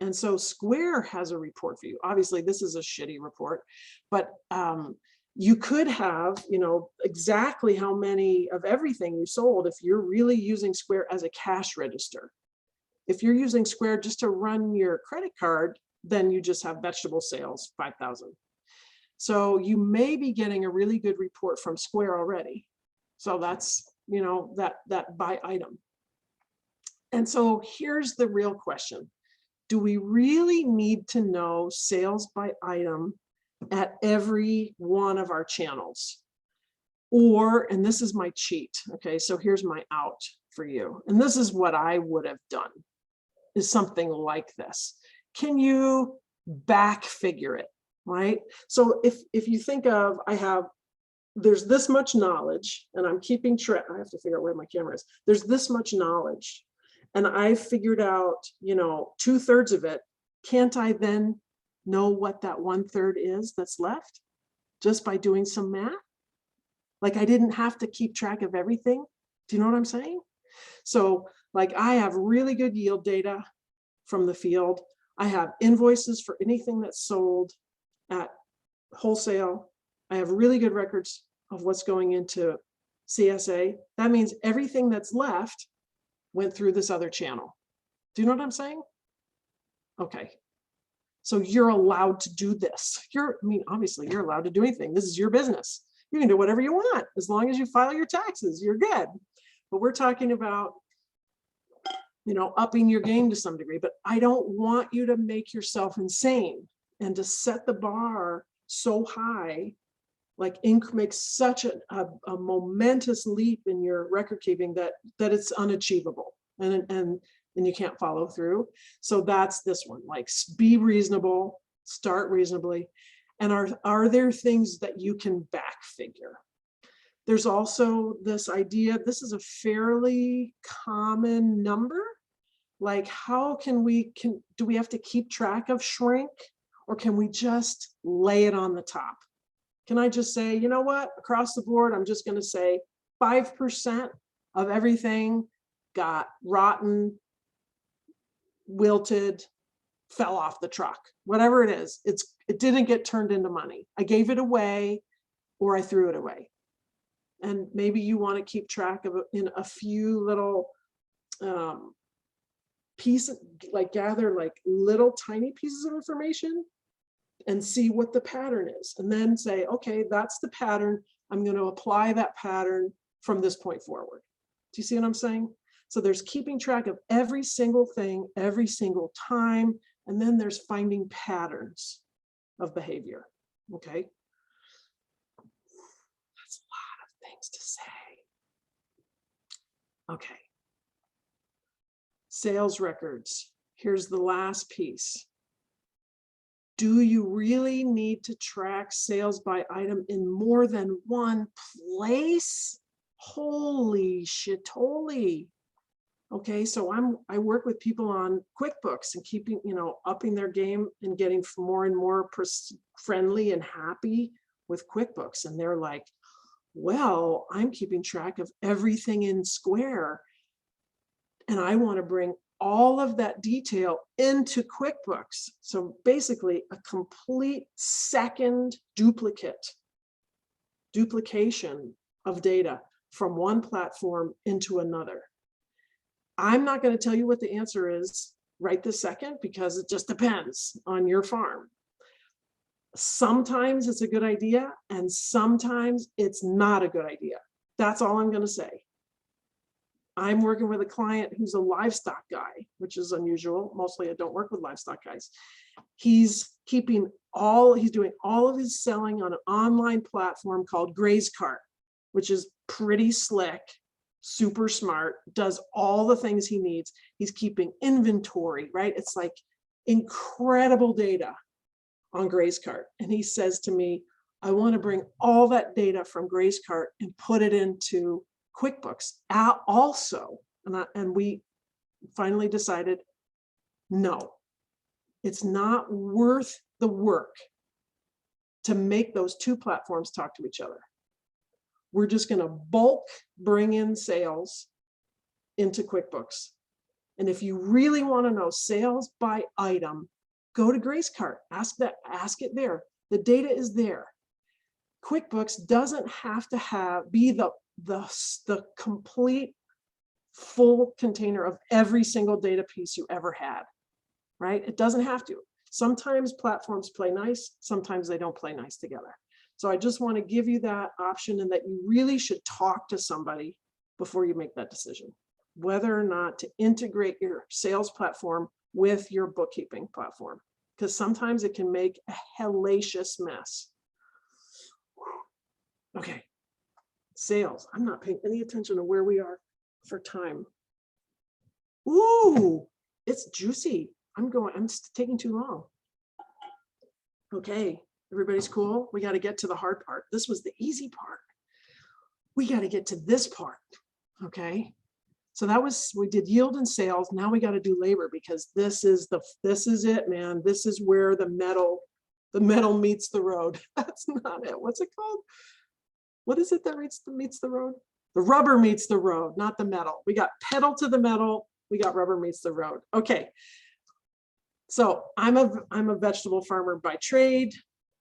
And so Square has a report for you. Obviously, this is a shitty report, but you could have, exactly how many of everything you sold if you're really using Square as a cash register. If you're using Square just to run your credit card, then you just have vegetable sales, 5,000. So you may be getting a really good report from Square already. So that's, that by item. And so here's the real question. Do we really need to know sales by item at every one of our channels? Or, and this is my cheat, okay, so here's my out for you. And this is what I would have done, is something like this. Can you back figure it, right? So if you think of, there's this much knowledge, and I'm keeping track, I have to figure out where my camera is. There's this much knowledge, and I figured out, 2/3 of it. Can't I then know what that 1/3 is that's left just by doing some math? Like, I didn't have to keep track of everything. Do you know what I'm saying? So like, I have really good yield data from the field. I have invoices for anything that's sold at wholesale. I have really good records of what's going into CSA. That means everything that's left went through this other channel. Do you know what I'm saying? Okay. So you're allowed to do this. Obviously you're allowed to do anything. This is your business. You can do whatever you want. As long as you file your taxes, you're good. But we're talking about, upping your game to some degree. But I don't want you to make yourself insane and to set the bar so high, like make such a momentous leap in your record keeping that it's unachievable and you can't follow through. So that's this one, like, be reasonable, start reasonably. And are there things that you can back figure? There's also this idea, this is a fairly common number. Like, how do we have to keep track of shrink, or can we just lay it on the top? Can I just say, you know what, across the board, I'm just going to say 5% of everything got rotten, wilted, fell off the truck, whatever it is, it didn't get turned into money. I gave it away, or I threw it away. And maybe you want to keep track of it in a few little pieces, like gather like little tiny pieces of information and see what the pattern is, and then say, okay, that's the pattern. I'm going to apply that pattern from this point forward. Do you see what I'm saying? So there's keeping track of every single thing, every single time, and then there's finding patterns of behavior. Okay. That's a lot of has to say. Okay. Sales records. Here's the last piece. Do you really need to track sales by item in more than one place? Holy shitoli. Okay, so I work with people on QuickBooks and keeping, upping their game and getting more and more friendly and happy with QuickBooks. And they're like, well, I'm keeping track of everything in Square, and I want to bring all of that detail into QuickBooks. So basically a complete second duplication of data from one platform into another. I'm not going to tell you what the answer is right this second, because it just depends on your farm. Sometimes it's a good idea, and sometimes it's not a good idea. That's all I'm going to say. I'm working with a client who's a livestock guy, which is unusual. Mostly I don't work with livestock guys. He's doing all of his selling on an online platform called GrazeCart, which is pretty slick, super smart, does all the things he needs. He's keeping inventory, right? It's like incredible data on GrazeCart. And he says to me, I want to bring all that data from GrazeCart and put it into QuickBooks also. And we finally decided, no, it's not worth the work to make those two platforms talk to each other. We're just going to bulk bring in sales into QuickBooks. And if you really want to know sales by item, go to GrazeCart, ask it there. The data is there. QuickBooks doesn't have to be the complete full container of every single data piece you ever had, right? It doesn't have to. Sometimes platforms play nice, sometimes they don't play nice together. So I just want to give you that option, and that you really should talk to somebody before you make that decision, whether or not to integrate your sales platform with your bookkeeping platform, because sometimes it can make a hellacious mess. Okay, sales. I'm not paying any attention to where we are for time. Ooh, it's juicy. I'm taking too long. Okay, everybody's cool. We got to get to the hard part. This was the easy part. We got to get to this part. Okay. So we did yield and sales. Now we got to do labor, because this is it, man. This is where the metal meets the road. That's not it. What's it called? What is it that meets the road? The rubber meets the road, not the metal. We got pedal to the metal. We got rubber meets the road. Okay. So I'm a vegetable farmer by trade.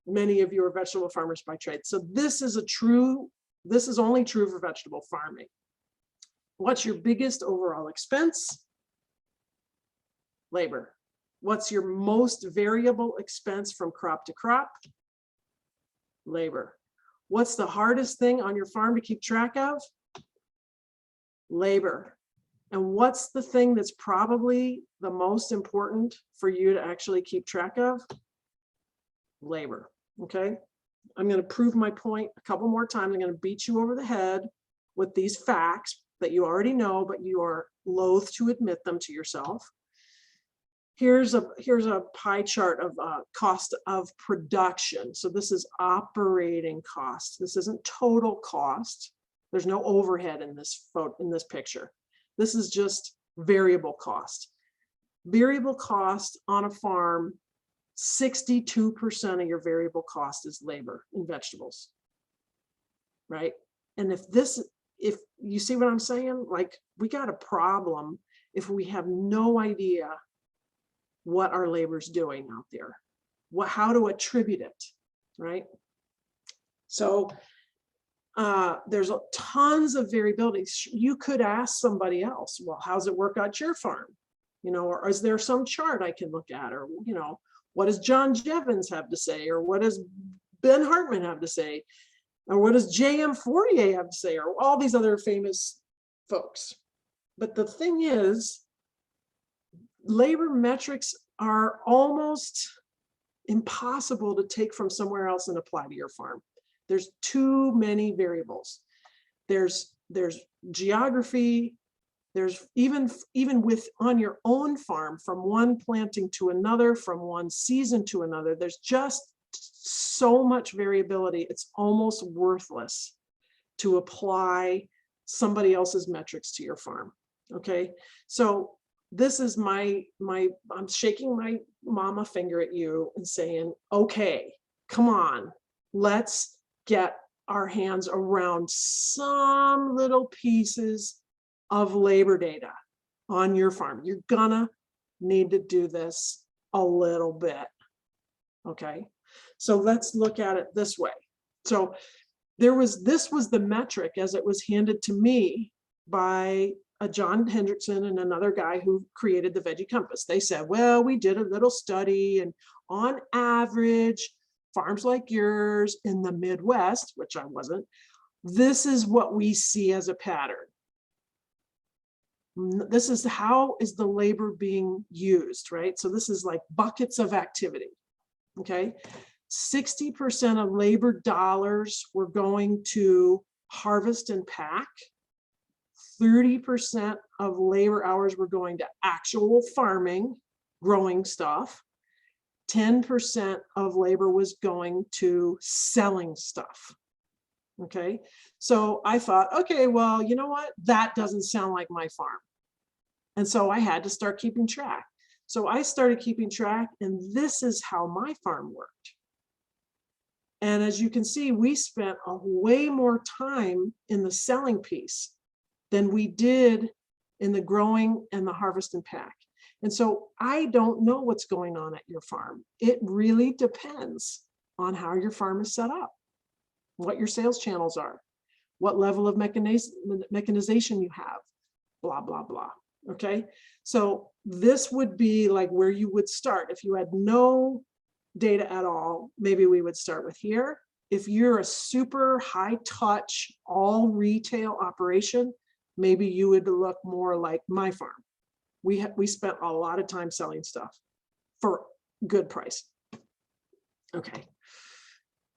Many of you are vegetable farmers by trade. So this is only true for vegetable farming. What's your biggest overall expense? Labor. What's your most variable expense from crop to crop? Labor. What's the hardest thing on your farm to keep track of? Labor. And what's the thing that's probably the most important for you to actually keep track of? Labor. Okay. I'm going to prove my point a couple more times. I'm going to beat you over the head with these facts that you already know, but you are loath to admit them to yourself. Here's a pie chart of cost of production. So this is operating cost. This isn't total cost. There's no overhead in this picture. This is just variable cost. Variable cost on a farm, 62% of your variable cost is labor in vegetables, right? And if you see what I'm saying, like, we got a problem if we have no idea what our labor's doing out there, how to attribute it, right? So there's tons of variability. You could ask somebody else, well, how's it work at your farm? Or is there some chart I can look at? Or, what does John Jevons have to say? Or what does Ben Hartman have to say? Or what does J.M. Fourier have to say? Or all these other famous folks. But the thing is, labor metrics are almost impossible to take from somewhere else and apply to your farm. There's too many variables. There's geography. There's even with on your own farm, from one planting to another, from one season to another, there's just so much variability. It's almost worthless to apply somebody else's metrics to your farm. Okay, so this is I'm shaking my mama finger at you and saying, okay, come on, let's get our hands around some little pieces of labor data on your farm. You're gonna need to do this a little bit. Okay, so let's look at it this way. So this was the metric as it was handed to me by a John Hendrickson and another guy who created the Veggie Compass. They said, well, we did a little study, and on average, farms like yours in the Midwest, which I wasn't, this is what we see as a pattern. This is how is the labor being used, right? So this is like buckets of activity, okay? 60% of labor dollars were going to harvest and pack. 30% of labor hours were going to actual farming, growing stuff. 10% of labor was going to selling stuff. Okay, so I thought, okay, well, you know what? That doesn't sound like my farm. And so I had to start keeping track. So I started keeping track, and this is how my farm worked. And as you can see, we spent a way more time in the selling piece than we did in the growing and the harvest and pack. And so I don't know what's going on at your farm. It really depends on how your farm is set up, what your sales channels are, what level of mechanization you have, blah, blah, blah. Okay, so this would be like where you would start. If you had no data at all, maybe we would start with here. If you're a super high touch, all retail operation, maybe you would look more like my farm. We spent a lot of time selling stuff for good price. Okay,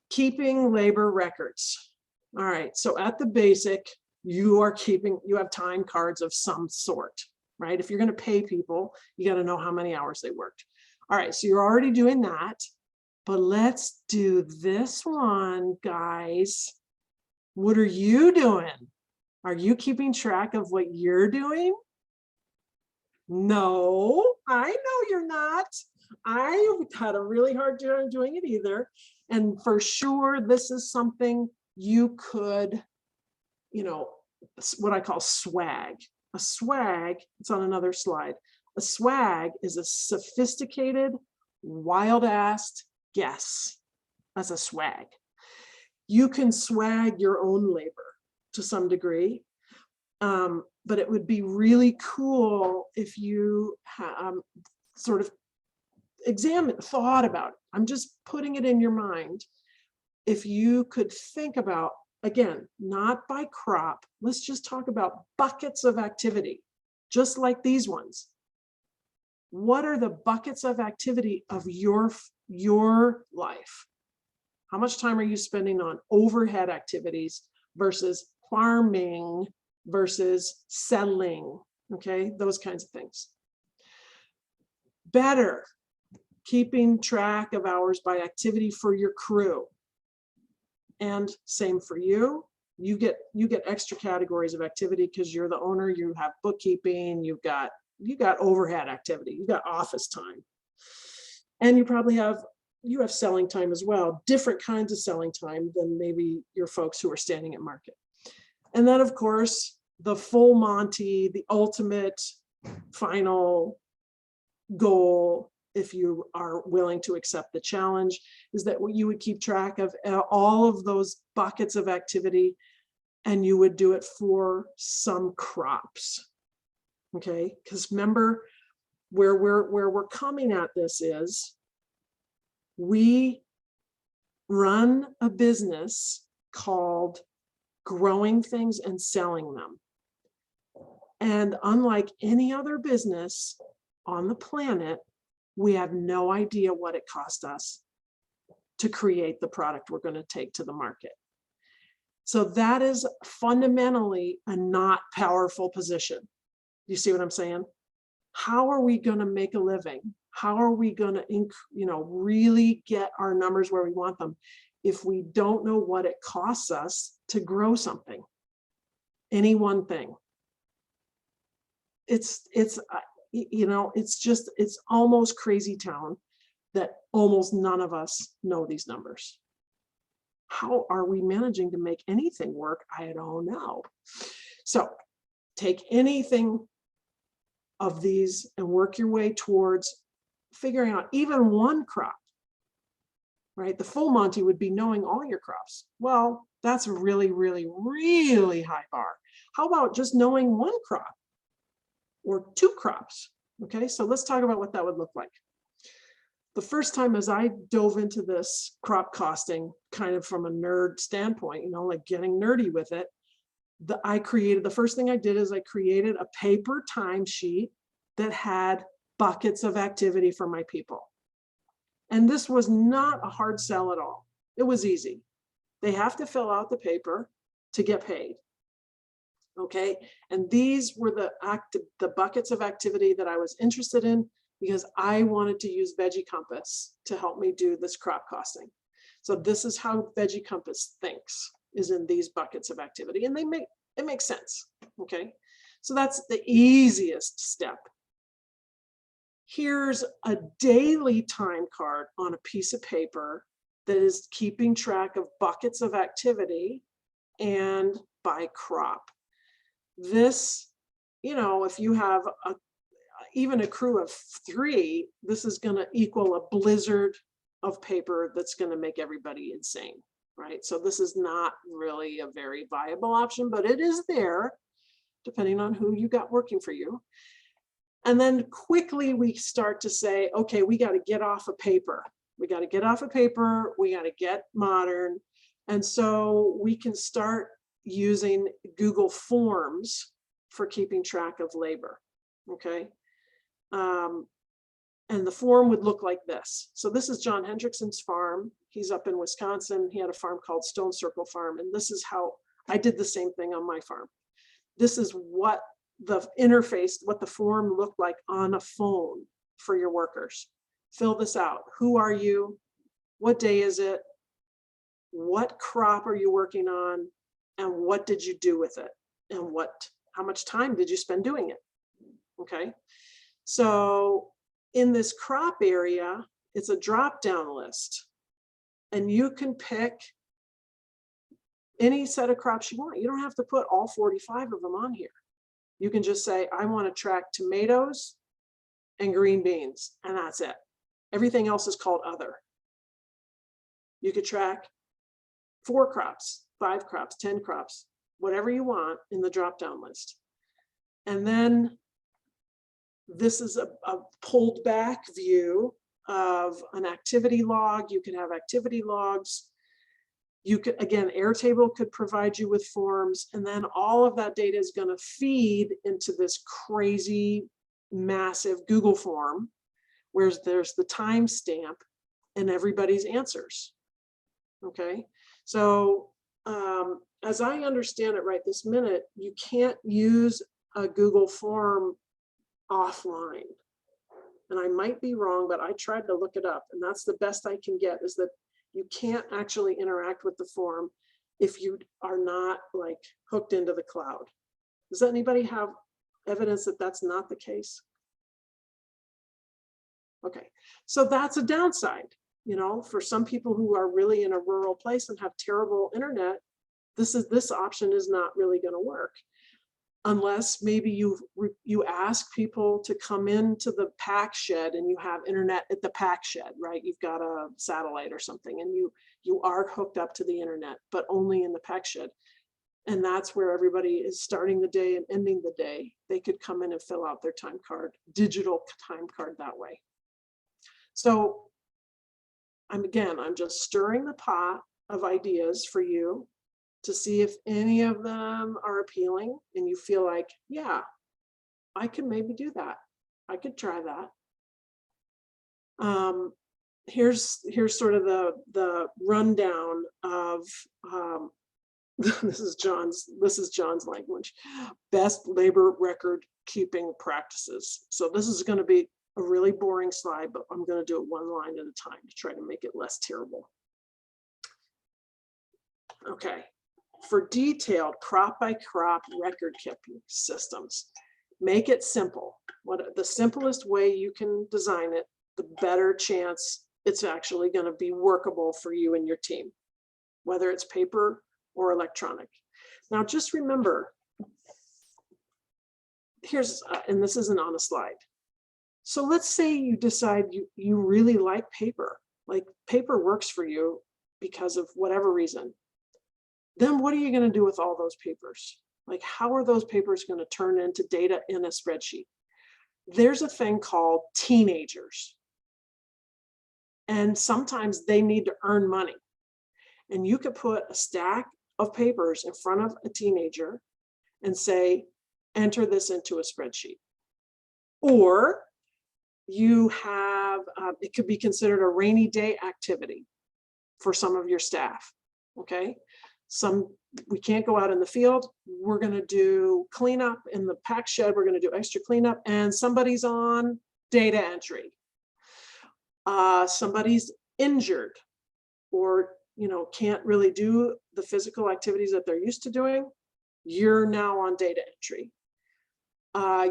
keeping labor records. All right, so at the basic, you have time cards of some sort, right? If you're going to pay people, you got to know how many hours they worked. All right, so you're already doing that, but let's do this one, guys. What are you doing? Are you keeping track of what you're doing? No, I know you're not. I had a really hard time doing it either. And for sure, this is something you could, you know, what I call swag. A swag, it's on another slide. A swag is a sophisticated, wild-assed guess. That's a swag. You can swag your own labor to some degree, but it would be really cool if you sort of thought about it. I'm just putting it in your mind. If you could think about, again, not by crop, let's just talk about buckets of activity, just like these ones. What are the buckets of activity of your life? How much time are you spending on overhead activities versus farming versus selling? Okay, those kinds of things. Better, keeping track of hours by activity for your crew. And same for you. You get extra categories of activity because you're the owner. You have bookkeeping. You got overhead activity. You got office time, and you probably have selling time as well. Different kinds of selling time than maybe your folks who are standing at market. And then, of course, the full Monty, the ultimate final goal, if you are willing to accept the challenge, is that you would keep track of all of those buckets of activity, and you would do it for some crops. Okay, because remember where we're coming at this is we run a business called growing things and selling them. And unlike any other business on the planet, we have no idea what it cost us to create the product we're going to take to the market. So that is fundamentally a not powerful position. You see what I'm saying? How are we going to make a living? How are we going to, really get our numbers where we want them if we don't know what it costs us to grow something, any one thing? It's almost crazy town that almost none of us know these numbers. How are we managing to make anything work? I don't know. So take anything of these and work your way towards figuring out even one crop, right? The full Monty would be knowing all your crops. Well, that's a really, really, really high bar. How about just knowing one crop or two crops? Okay, so let's talk about what that would look like. The first time as I dove into this crop costing kind of from a nerd standpoint, like getting nerdy with it, the first thing I did is I created a paper timesheet that had buckets of activity for my people. And this was not a hard sell at all. It was easy. They have to fill out the paper to get paid. Okay, and these were the buckets of activity that I was interested in because I wanted to use Veggie Compass to help me do this crop costing. So this is how Veggie Compass thinks, is in these buckets of activity, and it makes sense. Okay, so that's the easiest step. Here's a daily time card on a piece of paper that is keeping track of buckets of activity and by crop. This, if you have even a crew of 3, this is going to equal a blizzard of paper that's going to make everybody insane, right? So this is not really a very viable option, but it is there depending on who you got working for you. And then quickly we start to say, okay, we got to get off of paper. We got to get off of paper. We got to get modern. And so we can start using Google Forms for keeping track of labor. Okay. And the form would look like this. So this is John Hendrickson's farm. He's up in Wisconsin. He had a farm called Stone Circle Farm. And this is how I did the same thing on my farm. This is what the interface, what the form looked like on a phone for your workers. Fill this out. Who are you? What day is it? What crop are you working on? And what did you do with it? And how much time did you spend doing it? Okay. So in this crop area, it's a drop-down list. And you can pick any set of crops you want. You don't have to put all 45 of them on here. You can just say, I want to track tomatoes and green beans, and that's it. Everything else is called other. You could track 4 crops, 5 crops, 10 crops, whatever you want in the drop-down list. And then this is a pulled back view of an activity log. You can have activity logs. You could, again, Airtable could provide you with forms, and then all of that data is going to feed into this crazy, massive Google form, where there's the timestamp and everybody's answers. Okay, so as I understand it right this minute, you can't use a Google form offline. And I might be wrong, but I tried to look it up, and that's the best I can get, is that you can't actually interact with the form if you are not like hooked into the cloud. Does anybody have evidence that that's not the case? Okay, so that's a downside. For some people who are really in a rural place and have terrible internet, this option is not really going to work. Unless maybe you ask people to come into the pack shed and you have internet at the pack shed, right? You've got a satellite or something, and you are hooked up to the internet, but only in the pack shed. And that's where everybody is starting the day and ending the day. They could come in and fill out their time card, digital time card that way. So I'm just stirring the pot of ideas for you to see if any of them are appealing and you feel like, yeah, I could maybe do that. I could try that. Here's sort of the rundown of this is John's language. Best labor record keeping practices. So this is going to be a really boring slide, but I'm going to do it one line at a time to try to make it less terrible. Okay, for detailed crop by crop record keeping systems, make it simple. The simplest way you can design it, the better chance it's actually going to be workable for you and your team, whether it's paper or electronic. Now, just remember, here's, and this isn't on a slide. So let's say you decide you really like paper works for you because of whatever reason. Then what are you going to do with all those papers? Like, how are those papers going to turn into data in a spreadsheet? There's a thing called teenagers. And sometimes they need to earn money. And you could put a stack of papers in front of a teenager and say, enter this into a spreadsheet. Or you have, it could be considered a rainy day activity for some of your staff, okay? We can't go out in the field. We're gonna do cleanup in the pack shed. We're gonna do extra cleanup, and somebody's on data entry. Somebody's injured or can't really do the physical activities that they're used to doing. You're now on data entry.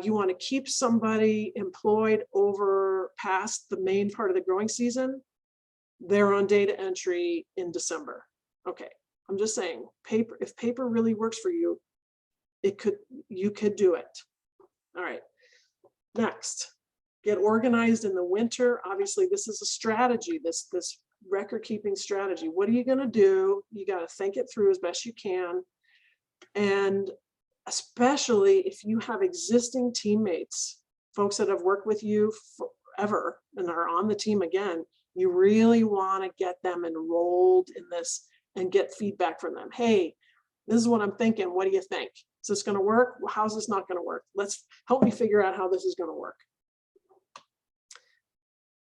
You want to keep somebody employed over past the main part of the growing season. They're on data entry in December. Okay, I'm just saying, if paper really works for you, you could do it. All right, next, get organized in the winter. Obviously, this is a strategy, this record keeping strategy. What are you going to do? You got to think it through as best you can. And especially if you have existing teammates, folks that have worked with you forever and are on the team again, you really want to get them enrolled in this and get feedback from them. Hey, this is what I'm thinking. What do you think? Is this going to work? How's this not going to work? Let's help me figure out how this is going to work.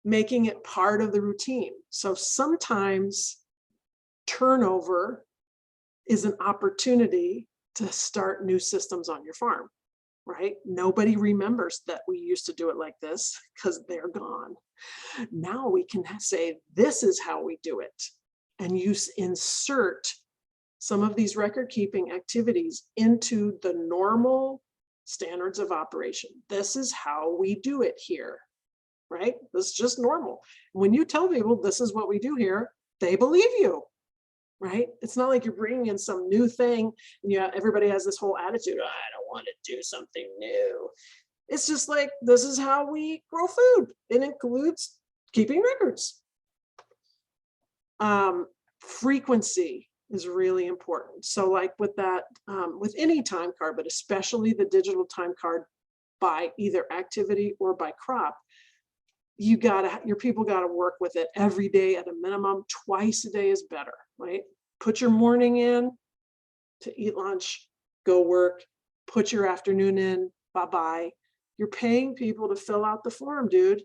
Making it part of the routine. So sometimes turnover is an opportunity to start new systems on your farm, right? Nobody remembers that we used to do it like this because they're gone. Now we can say, this is how we do it. And you insert some of these record keeping activities into the normal standards of operation. This is how we do it here, right? This is just normal. When you tell people this is what we do here, they believe you. Right? It's not like you're bringing in some new thing and everybody has this whole attitude, I don't want to do something new. It's just like, this is how we grow food. It includes keeping records. Frequency is really important. So like with that, with any time card, but especially the digital time card by either activity or by crop, your people got to work with it every day at a minimum. Twice a day is better, right? Put your morning in to eat lunch, go work, put your afternoon in, bye-bye. You're paying people to fill out the form, dude.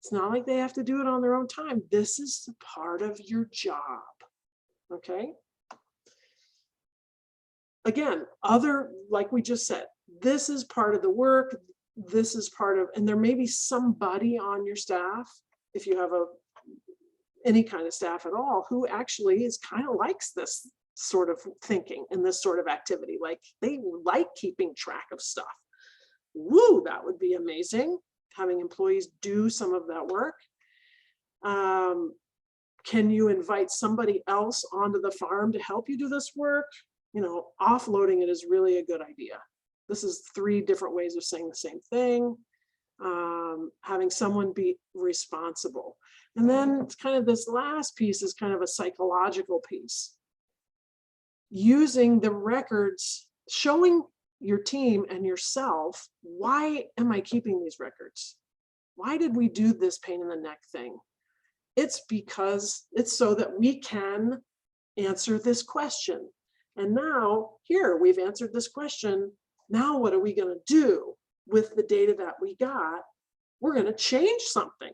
It's not like they have to do it on their own time. This is part of your job, okay? Again, like we just said, this is part of the work. This is part of, and there may be somebody on your staff, if you have any kind of staff at all, who actually kind of likes this sort of thinking and this sort of activity. Like they like keeping track of stuff. Woo, that would be amazing, having employees do some of that work. Can you invite somebody else onto the farm to help you do this work? Offloading it is really a good idea. This is 3 different ways of saying the same thing. Having someone be responsible. And then it's kind of this last piece is kind of a psychological piece. Using the records, showing your team and yourself, why am I keeping these records? Why did we do this pain in the neck thing? It's because it's so that we can answer this question. And now here we've answered this question. Now what are we going to do with the data that we got? We're going to change something,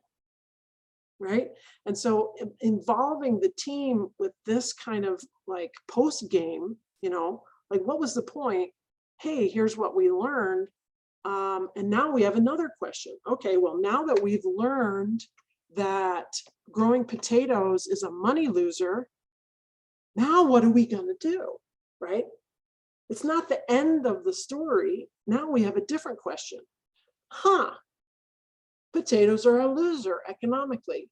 right? And so involving the team with this kind of like post game You know, like, what was the point? Hey, here's what we learned. And now we have another question. Okay, well, now that we've learned that growing potatoes is a money loser, now what are we going to do, right? It's not the end of the story. Now we have a different question. Potatoes are a loser economically.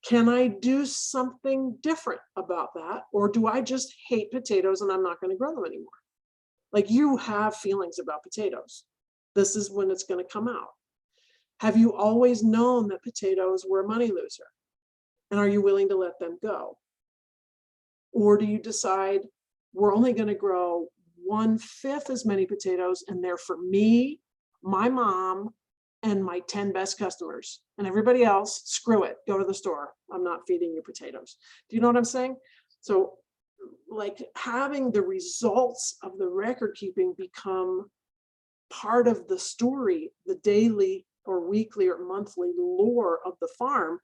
Can I do something different about that? Or do I just hate potatoes and I'm not going to grow them anymore? Like, you have feelings about potatoes. This is when it's going to come out. Have you always known that potatoes were a money loser? And are you willing to let them go? Or do you decide we're only going to grow 1/5 as many potatoes and they're for me, my mom, and my 10 best customers, and everybody else, screw it, go to the store. I'm not feeding you potatoes. Do you know what I'm saying? So, like, having the results of the record keeping become part of the story, the daily or weekly or monthly lore of the farm,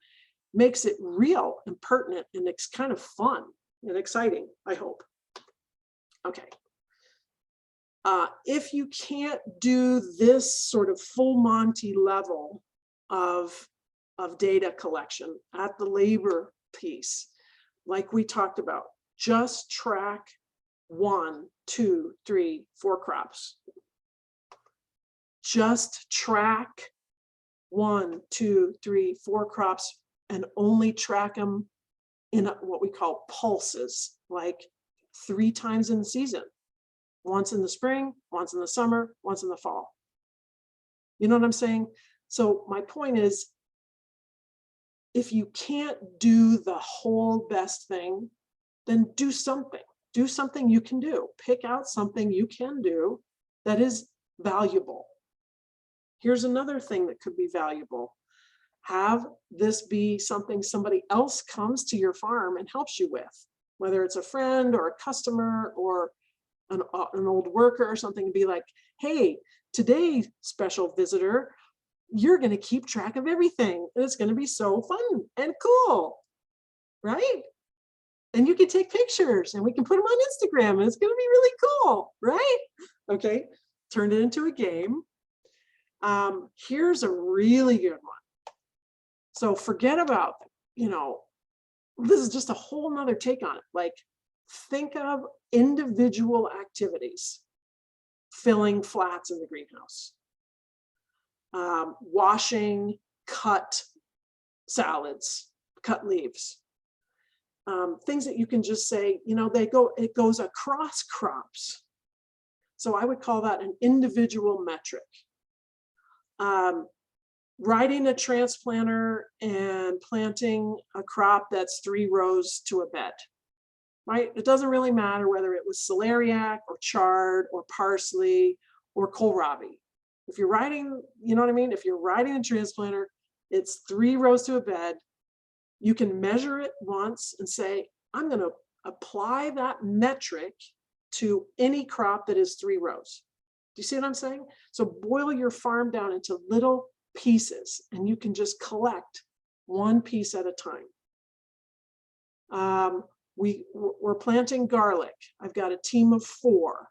makes it real and pertinent, and it's kind of fun and exciting, I hope. Okay. If you can't do this sort of full Monty level of data collection at the labor piece, like we talked about, just track 1, 2, 3, 4 crops. Just track 1, 2, 3, 4 crops, and only track them in what we call pulses, like 3 times in the season. Once in the spring, once in the summer, once in the fall. You know what I'm saying? So my point is, if you can't do the whole best thing, then do something. Do something you can do. Pick out something you can do that is valuable. Here's another thing that could be valuable. Have this be something somebody else comes to your farm and helps you with, whether it's a friend or a customer or an old worker or something, and be like, hey, today, special visitor, you're going to keep track of everything. And it's going to be so fun and cool, right? And you can take pictures and we can put them on Instagram and it's going to be really cool, right? Okay, turned it into a game. Here's a really good one. So forget about, this is just a whole nother take on it. Like, think of individual activities: filling flats in the greenhouse, washing cut salads, cut leaves, things that you can just say, it goes across crops. So I would call that an individual metric. Riding a transplanter and planting a crop that's 3 rows to a bed. Right? It doesn't really matter whether it was celeriac or chard or parsley or kohlrabi. If you're riding, you know what I mean? If you're riding a transplanter, it's 3 rows to a bed. You can measure it once and say, I'm going to apply that metric to any crop that is 3 rows. Do you see what I'm saying? So boil your farm down into little pieces and you can just collect 1 piece at a time. We're planting garlic. I've got a team of 4.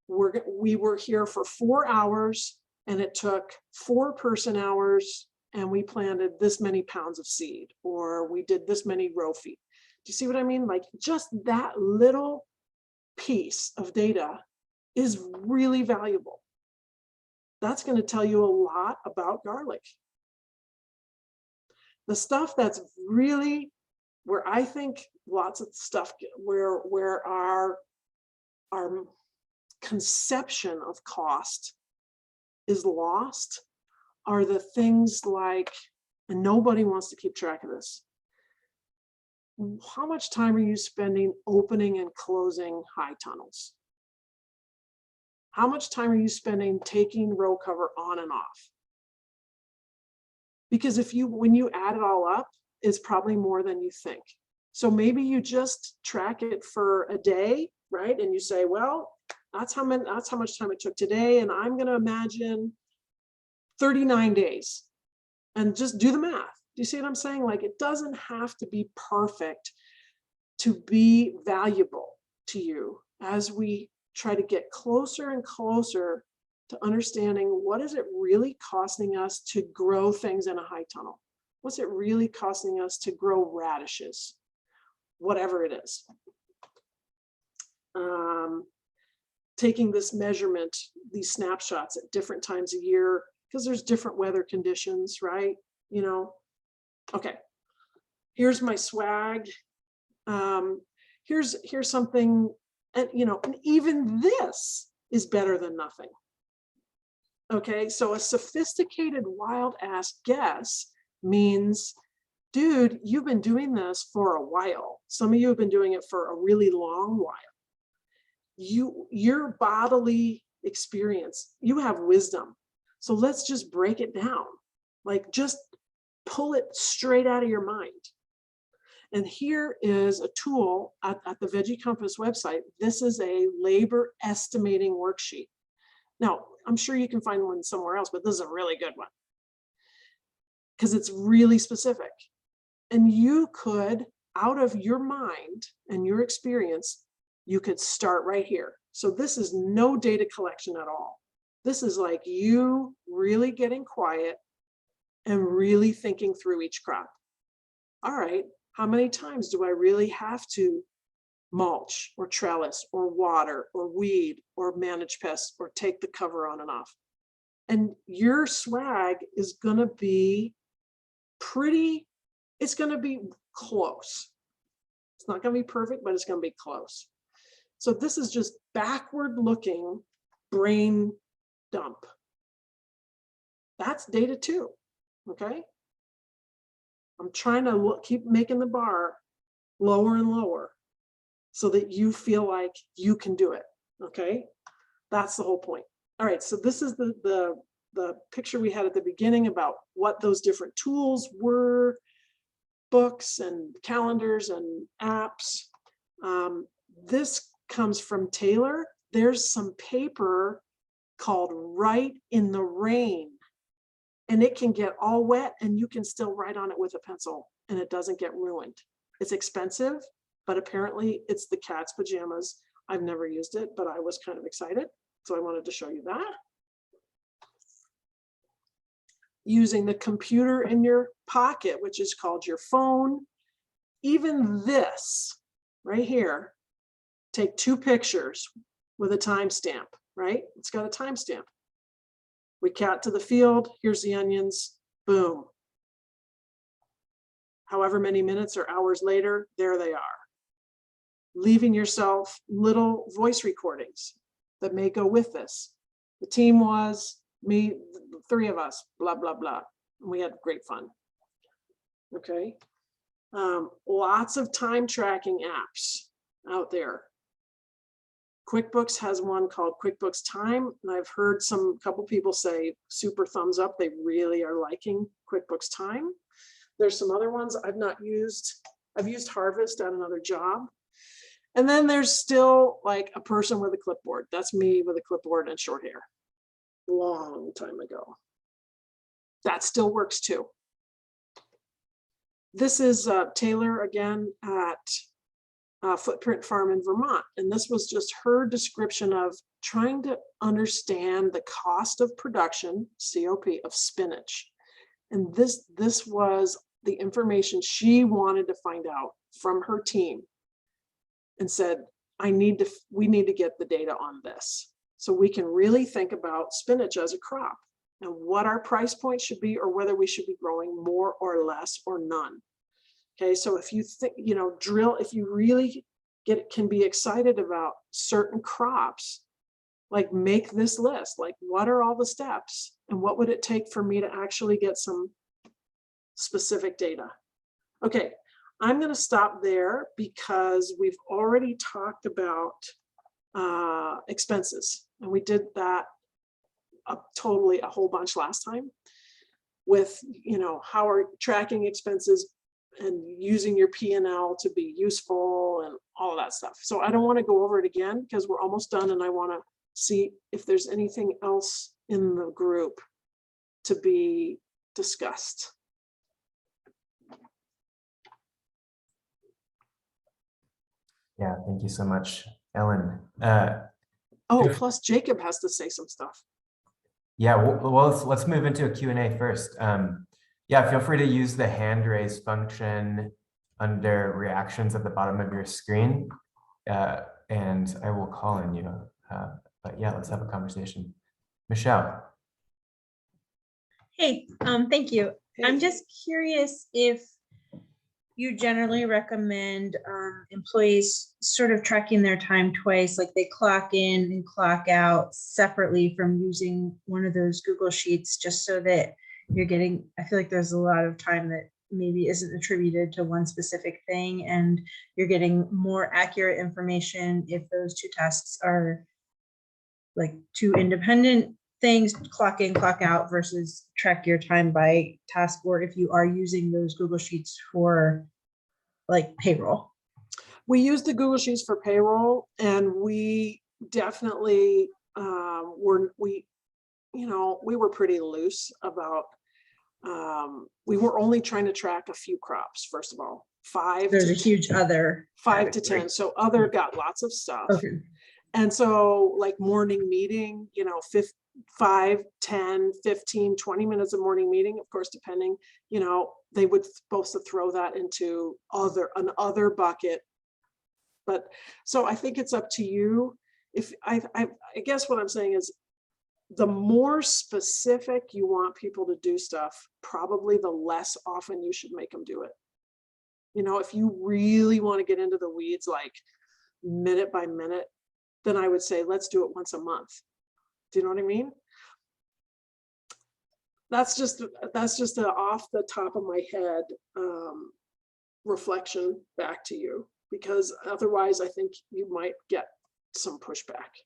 We were here for 4 hours and it took 4 person hours and we planted this many pounds of seed, or we did this many row feet. Do you see what I mean? Like, just that little piece of data is really valuable. That's going to tell you a lot about garlic. The stuff that's really where I think lots of stuff where our conception of cost is lost are the things like, and nobody wants to keep track of this, how much time are you spending opening and closing high tunnels? How much time are you spending taking row cover on and off? Because when you add it all up, it's probably more than you think. So maybe you just track it for a day, right? And you say, well, that's how much time it took today. And I'm going to imagine 39 days and just do the math. Do you see what I'm saying? Like, it doesn't have to be perfect to be valuable to you as we try to get closer and closer to understanding what is it really costing us to grow things in a high tunnel? What's it really costing us to grow radishes? Whatever it is. Taking this measurement, these snapshots at different times a year, because there's different weather conditions, right? You know, okay, here's my swag. Here's something, and you know, and even this is better than nothing. Okay, so a sophisticated wild ass guess means, dude, you've been doing this for a while. Some of you have been doing it for a really long while. Your bodily experience, you have wisdom. So let's just break it down. Like, just pull it straight out of your mind. And here is a tool at the Veggie Compass website. This is a labor estimating worksheet. Now, I'm sure you can find one somewhere else, but this is a really good one because it's really specific. And you could, out of your mind and your experience, you could start right here. So this is no data collection at all. This is like you really getting quiet and really thinking through each crop. All right, how many times do I really have to mulch or trellis or water or weed or manage pests or take the cover on and off? And your swag is going to be it's going to be close. It's not going to be perfect, but it's going to be close. So this is just backward looking brain dump. That's data too, okay? I'm trying to keep making the bar lower and lower so that you feel like you can do it, okay? That's the whole point. All right, so this is the picture we had at the beginning about what those different tools were, books and calendars and apps. This comes from Taylor. There's some paper called Write in the Rain, and it can get all wet and you can still write on it with a pencil and it doesn't get ruined. It's expensive, but apparently it's the cat's pajamas. I've never used it, but I was kind of excited, so I wanted to show you that. Using the computer in your pocket, which is called your phone. Even this right here, take 2 pictures with a timestamp, right? It's got a timestamp. We cut to the field, here's the onions, boom. However many minutes or hours later, there they are. Leaving yourself little voice recordings that may go with this. The team was me, 3 of us, blah, blah, blah. And we had great fun. Okay. Lots of time tracking apps out there. QuickBooks has one called QuickBooks Time, and I've heard a couple people say super thumbs up. They really are liking QuickBooks Time. There's some other ones I've not used. I've used Harvest at another job. And then there's still like a person with a clipboard. That's me with a clipboard and short hair. Long time ago. That still works too. This is Taylor again at Footprint Farm in Vermont. And this was just her description of trying to understand the cost of production, COP, of spinach. And this was the information she wanted to find out from her team and said, we need to get the data on this so we can really think about spinach as a crop and what our price point should be, or whether we should be growing more or less or none. Okay, so if you think, if you really can be excited about certain crops, like make this list, like what are all the steps and what would it take for me to actually get some specific data? Okay, I'm going to stop there because we've already talked about expenses, and we did that a whole bunch last time with, how are tracking expenses and using your P&L to be useful and all of that stuff. So I don't want to go over it again because we're almost done, and I want to see if there's anything else in the group to be discussed. Yeah, thank you so much Ellen. Oh, plus Jacob has to say some stuff. Yeah, well, let's move into a Q&A first. Yeah, feel free to use the hand raise function under reactions at the bottom of your screen, and I will call on you. But yeah, let's have a conversation. Michelle. Hey, thank you. Hey. I'm just curious if you generally recommend employees sort of tracking their time twice, like they clock in and clock out separately from using one of those Google Sheets, just so that you're getting, I feel like there's a lot of time that maybe isn't attributed to one specific thing, and you're getting more accurate information if those two tasks are like two independent things, clock in, clock out, versus track your time by task, or if you are using those Google Sheets for like payroll. We use the Google Sheets for payroll, and we definitely we were pretty loose about we were only trying to track a few crops. First of all, There's a huge other 5 to category. 10. So other got lots of stuff. Okay. And so like morning meeting, 5, 10, 15, 20 minutes of morning meeting, of course, depending, they would supposed to throw that into another bucket. But so I think it's up to you. If I guess what I'm saying is, the more specific you want people to do stuff, probably the less often you should make them do it. If you really want to get into the weeds, like minute by minute, then I would say, let's do it once a month. Do you know what I mean? That's just an off the top of my head reflection back to you, because otherwise I think you might get some pushback.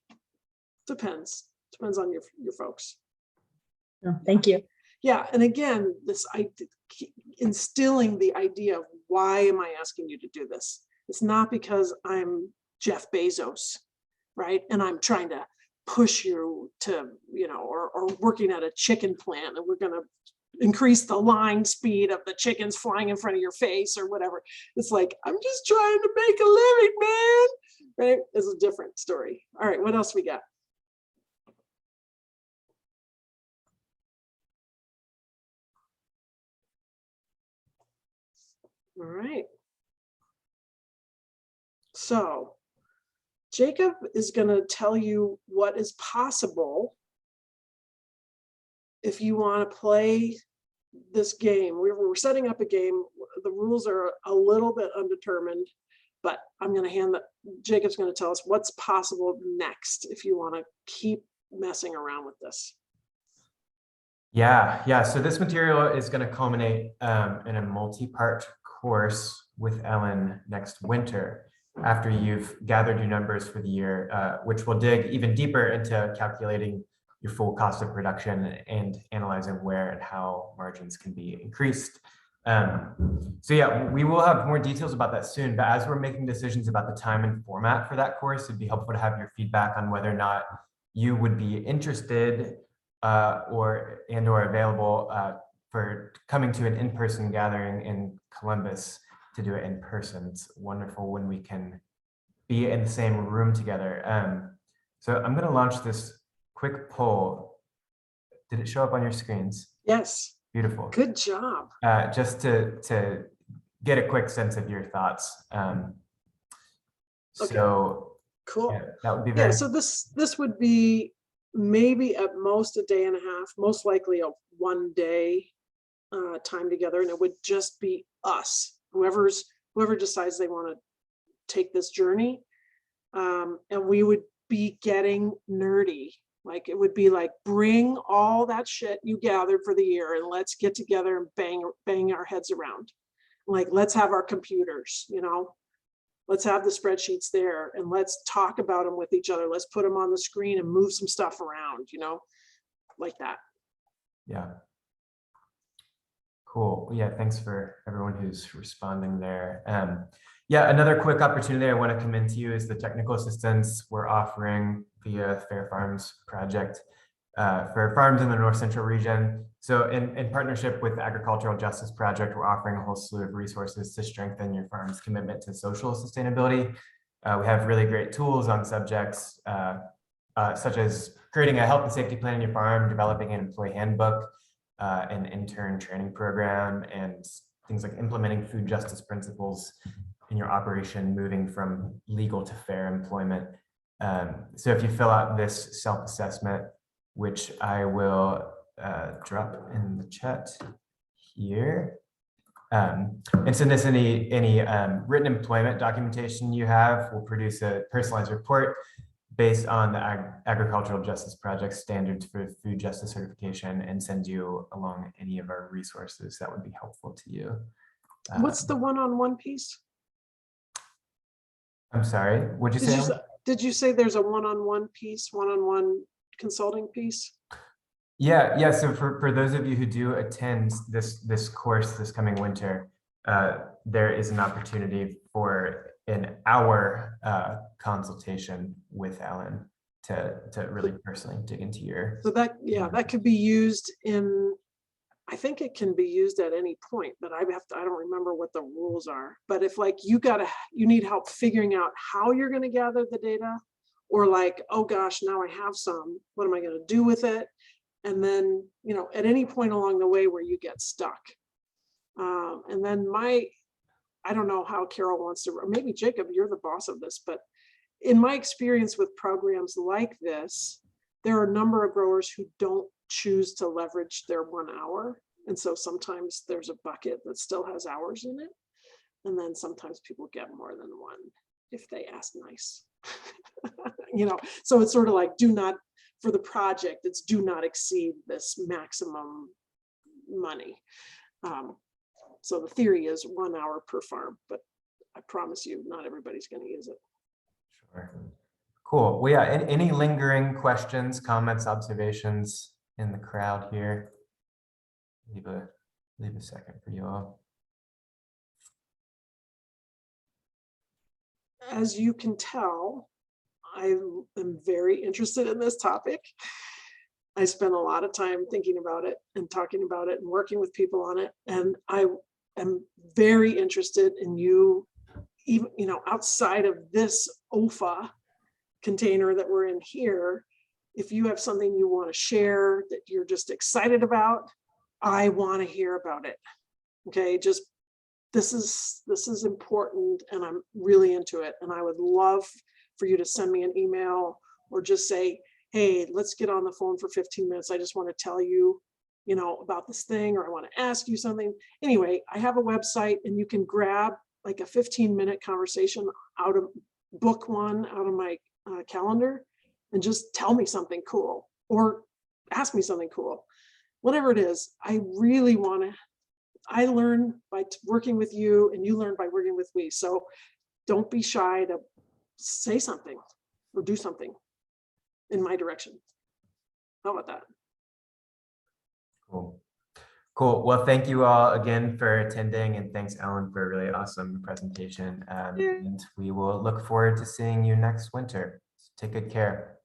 Depends on your folks. Oh, thank you. Yeah, and again, instilling the idea of, why am I asking you to do this? It's not because I'm Jeff Bezos, right? And I'm trying to push you to, or working at a chicken plant, and we're going to increase the line speed of the chickens flying in front of your face or whatever. It's like, I'm just trying to make a living, man. Right? It's a different story. All right, what else we got? All right. So Jacob is going to tell you what is possible if you want to play this game. We're setting up a game. The rules are a little bit undetermined, but I'm going to hand that. Jacob's going to tell us what's possible next if you want to keep messing around with this. Yeah. So this material is going to culminate in a multi-part course with Ellen next winter, after you've gathered your numbers for the year, which will dig even deeper into calculating your full cost of production and analyzing where and how margins can be increased. So yeah, we will have more details about that soon, but as we're making decisions about the time and format for that course, it'd be helpful to have your feedback on whether or not you would be interested or available for coming to an in-person gathering in Columbus to do it in person. It's wonderful when we can be in the same room together. So I'm going to launch this quick poll. Did it show up on your screens? Yes. Beautiful. Good job. Just to get a quick sense of your thoughts. Okay. So cool. Yeah, that would be very. Yeah. So this would be maybe at most a day and a half, most likely a 1 day time together, and it would just be us. Whoever decides they want to take this journey, and we would be getting nerdy. Like, it would be like, bring all that shit you gathered for the year and let's get together and bang our heads around. Like, let's have our computers, let's have the spreadsheets there and let's talk about them with each other. Let's put them on the screen and move some stuff around, like that. Yeah. Cool. Yeah, thanks for everyone who's responding there. Yeah, another quick opportunity I want to commend to you is the technical assistance we're offering via Fair Farms project for farms in the North Central region. So in partnership with the Agricultural Justice Project, we're offering a whole slew of resources to strengthen your farm's commitment to social sustainability. We have really great tools on subjects such as creating a health and safety plan in your farm, developing an employee handbook, an intern training program, and things like implementing food justice principles in your operation, moving from legal to fair employment. So if you fill out this self-assessment, which I will drop in the chat here, and send us any written employment documentation you have, we'll produce a personalized report based on the Agricultural Justice Project standards for food justice certification, and send you along any of our resources that would be helpful to you. What's the one-on-one piece? I'm sorry, what'd you say? Did you say there's a one-on-one piece, one-on-one consulting piece? Yeah. So for those of you who do attend this course this coming winter, there is an opportunity for an hour consultation with Ellen to really personally dig into your. So that could be used in, I think it can be used at any point, but I don't remember what the rules are. But if like you need help figuring out how you're going to gather the data, or like, oh gosh, now I have some, what am I going to do with it? And then, at any point along the way where you get stuck. And then I don't know how Carol wants to, or maybe Jacob, you're the boss of this, but in my experience with programs like this, there are a number of growers who don't choose to leverage their 1 hour. And so sometimes there's a bucket that still has hours in it. And then sometimes people get more than one if they ask nice. So it's sort of like, for the project, it's do not exceed this maximum money. So the theory is 1 hour per farm, but I promise you, not everybody's going to use it. Sure. Cool. Well, yeah, any lingering questions, comments, observations in the crowd here? Leave a second for you all. As you can tell, I am very interested in this topic. I spent a lot of time thinking about it and talking about it and working with people on it. And I am very interested in you, even, outside of this OFA container that we're in here. If you have something you want to share that you're just excited about, I want to hear about it. Okay, this is important and I'm really into it. And I would love for you to send me an email or just say, hey, let's get on the phone for 15 minutes. I just want to tell you, about this thing, or I want to ask you something. Anyway, I have a website and you can grab like a 15-minute conversation book one out of my calendar and just tell me something cool or ask me something cool. Whatever it is, I really want to, I learn by working with you and you learn by working with me. So don't be shy to say something or do something in my direction. How about that? Cool. Well, thank you all again for attending, and thanks, Ellen, for a really awesome presentation. And we will look forward to seeing you next winter. Take good care.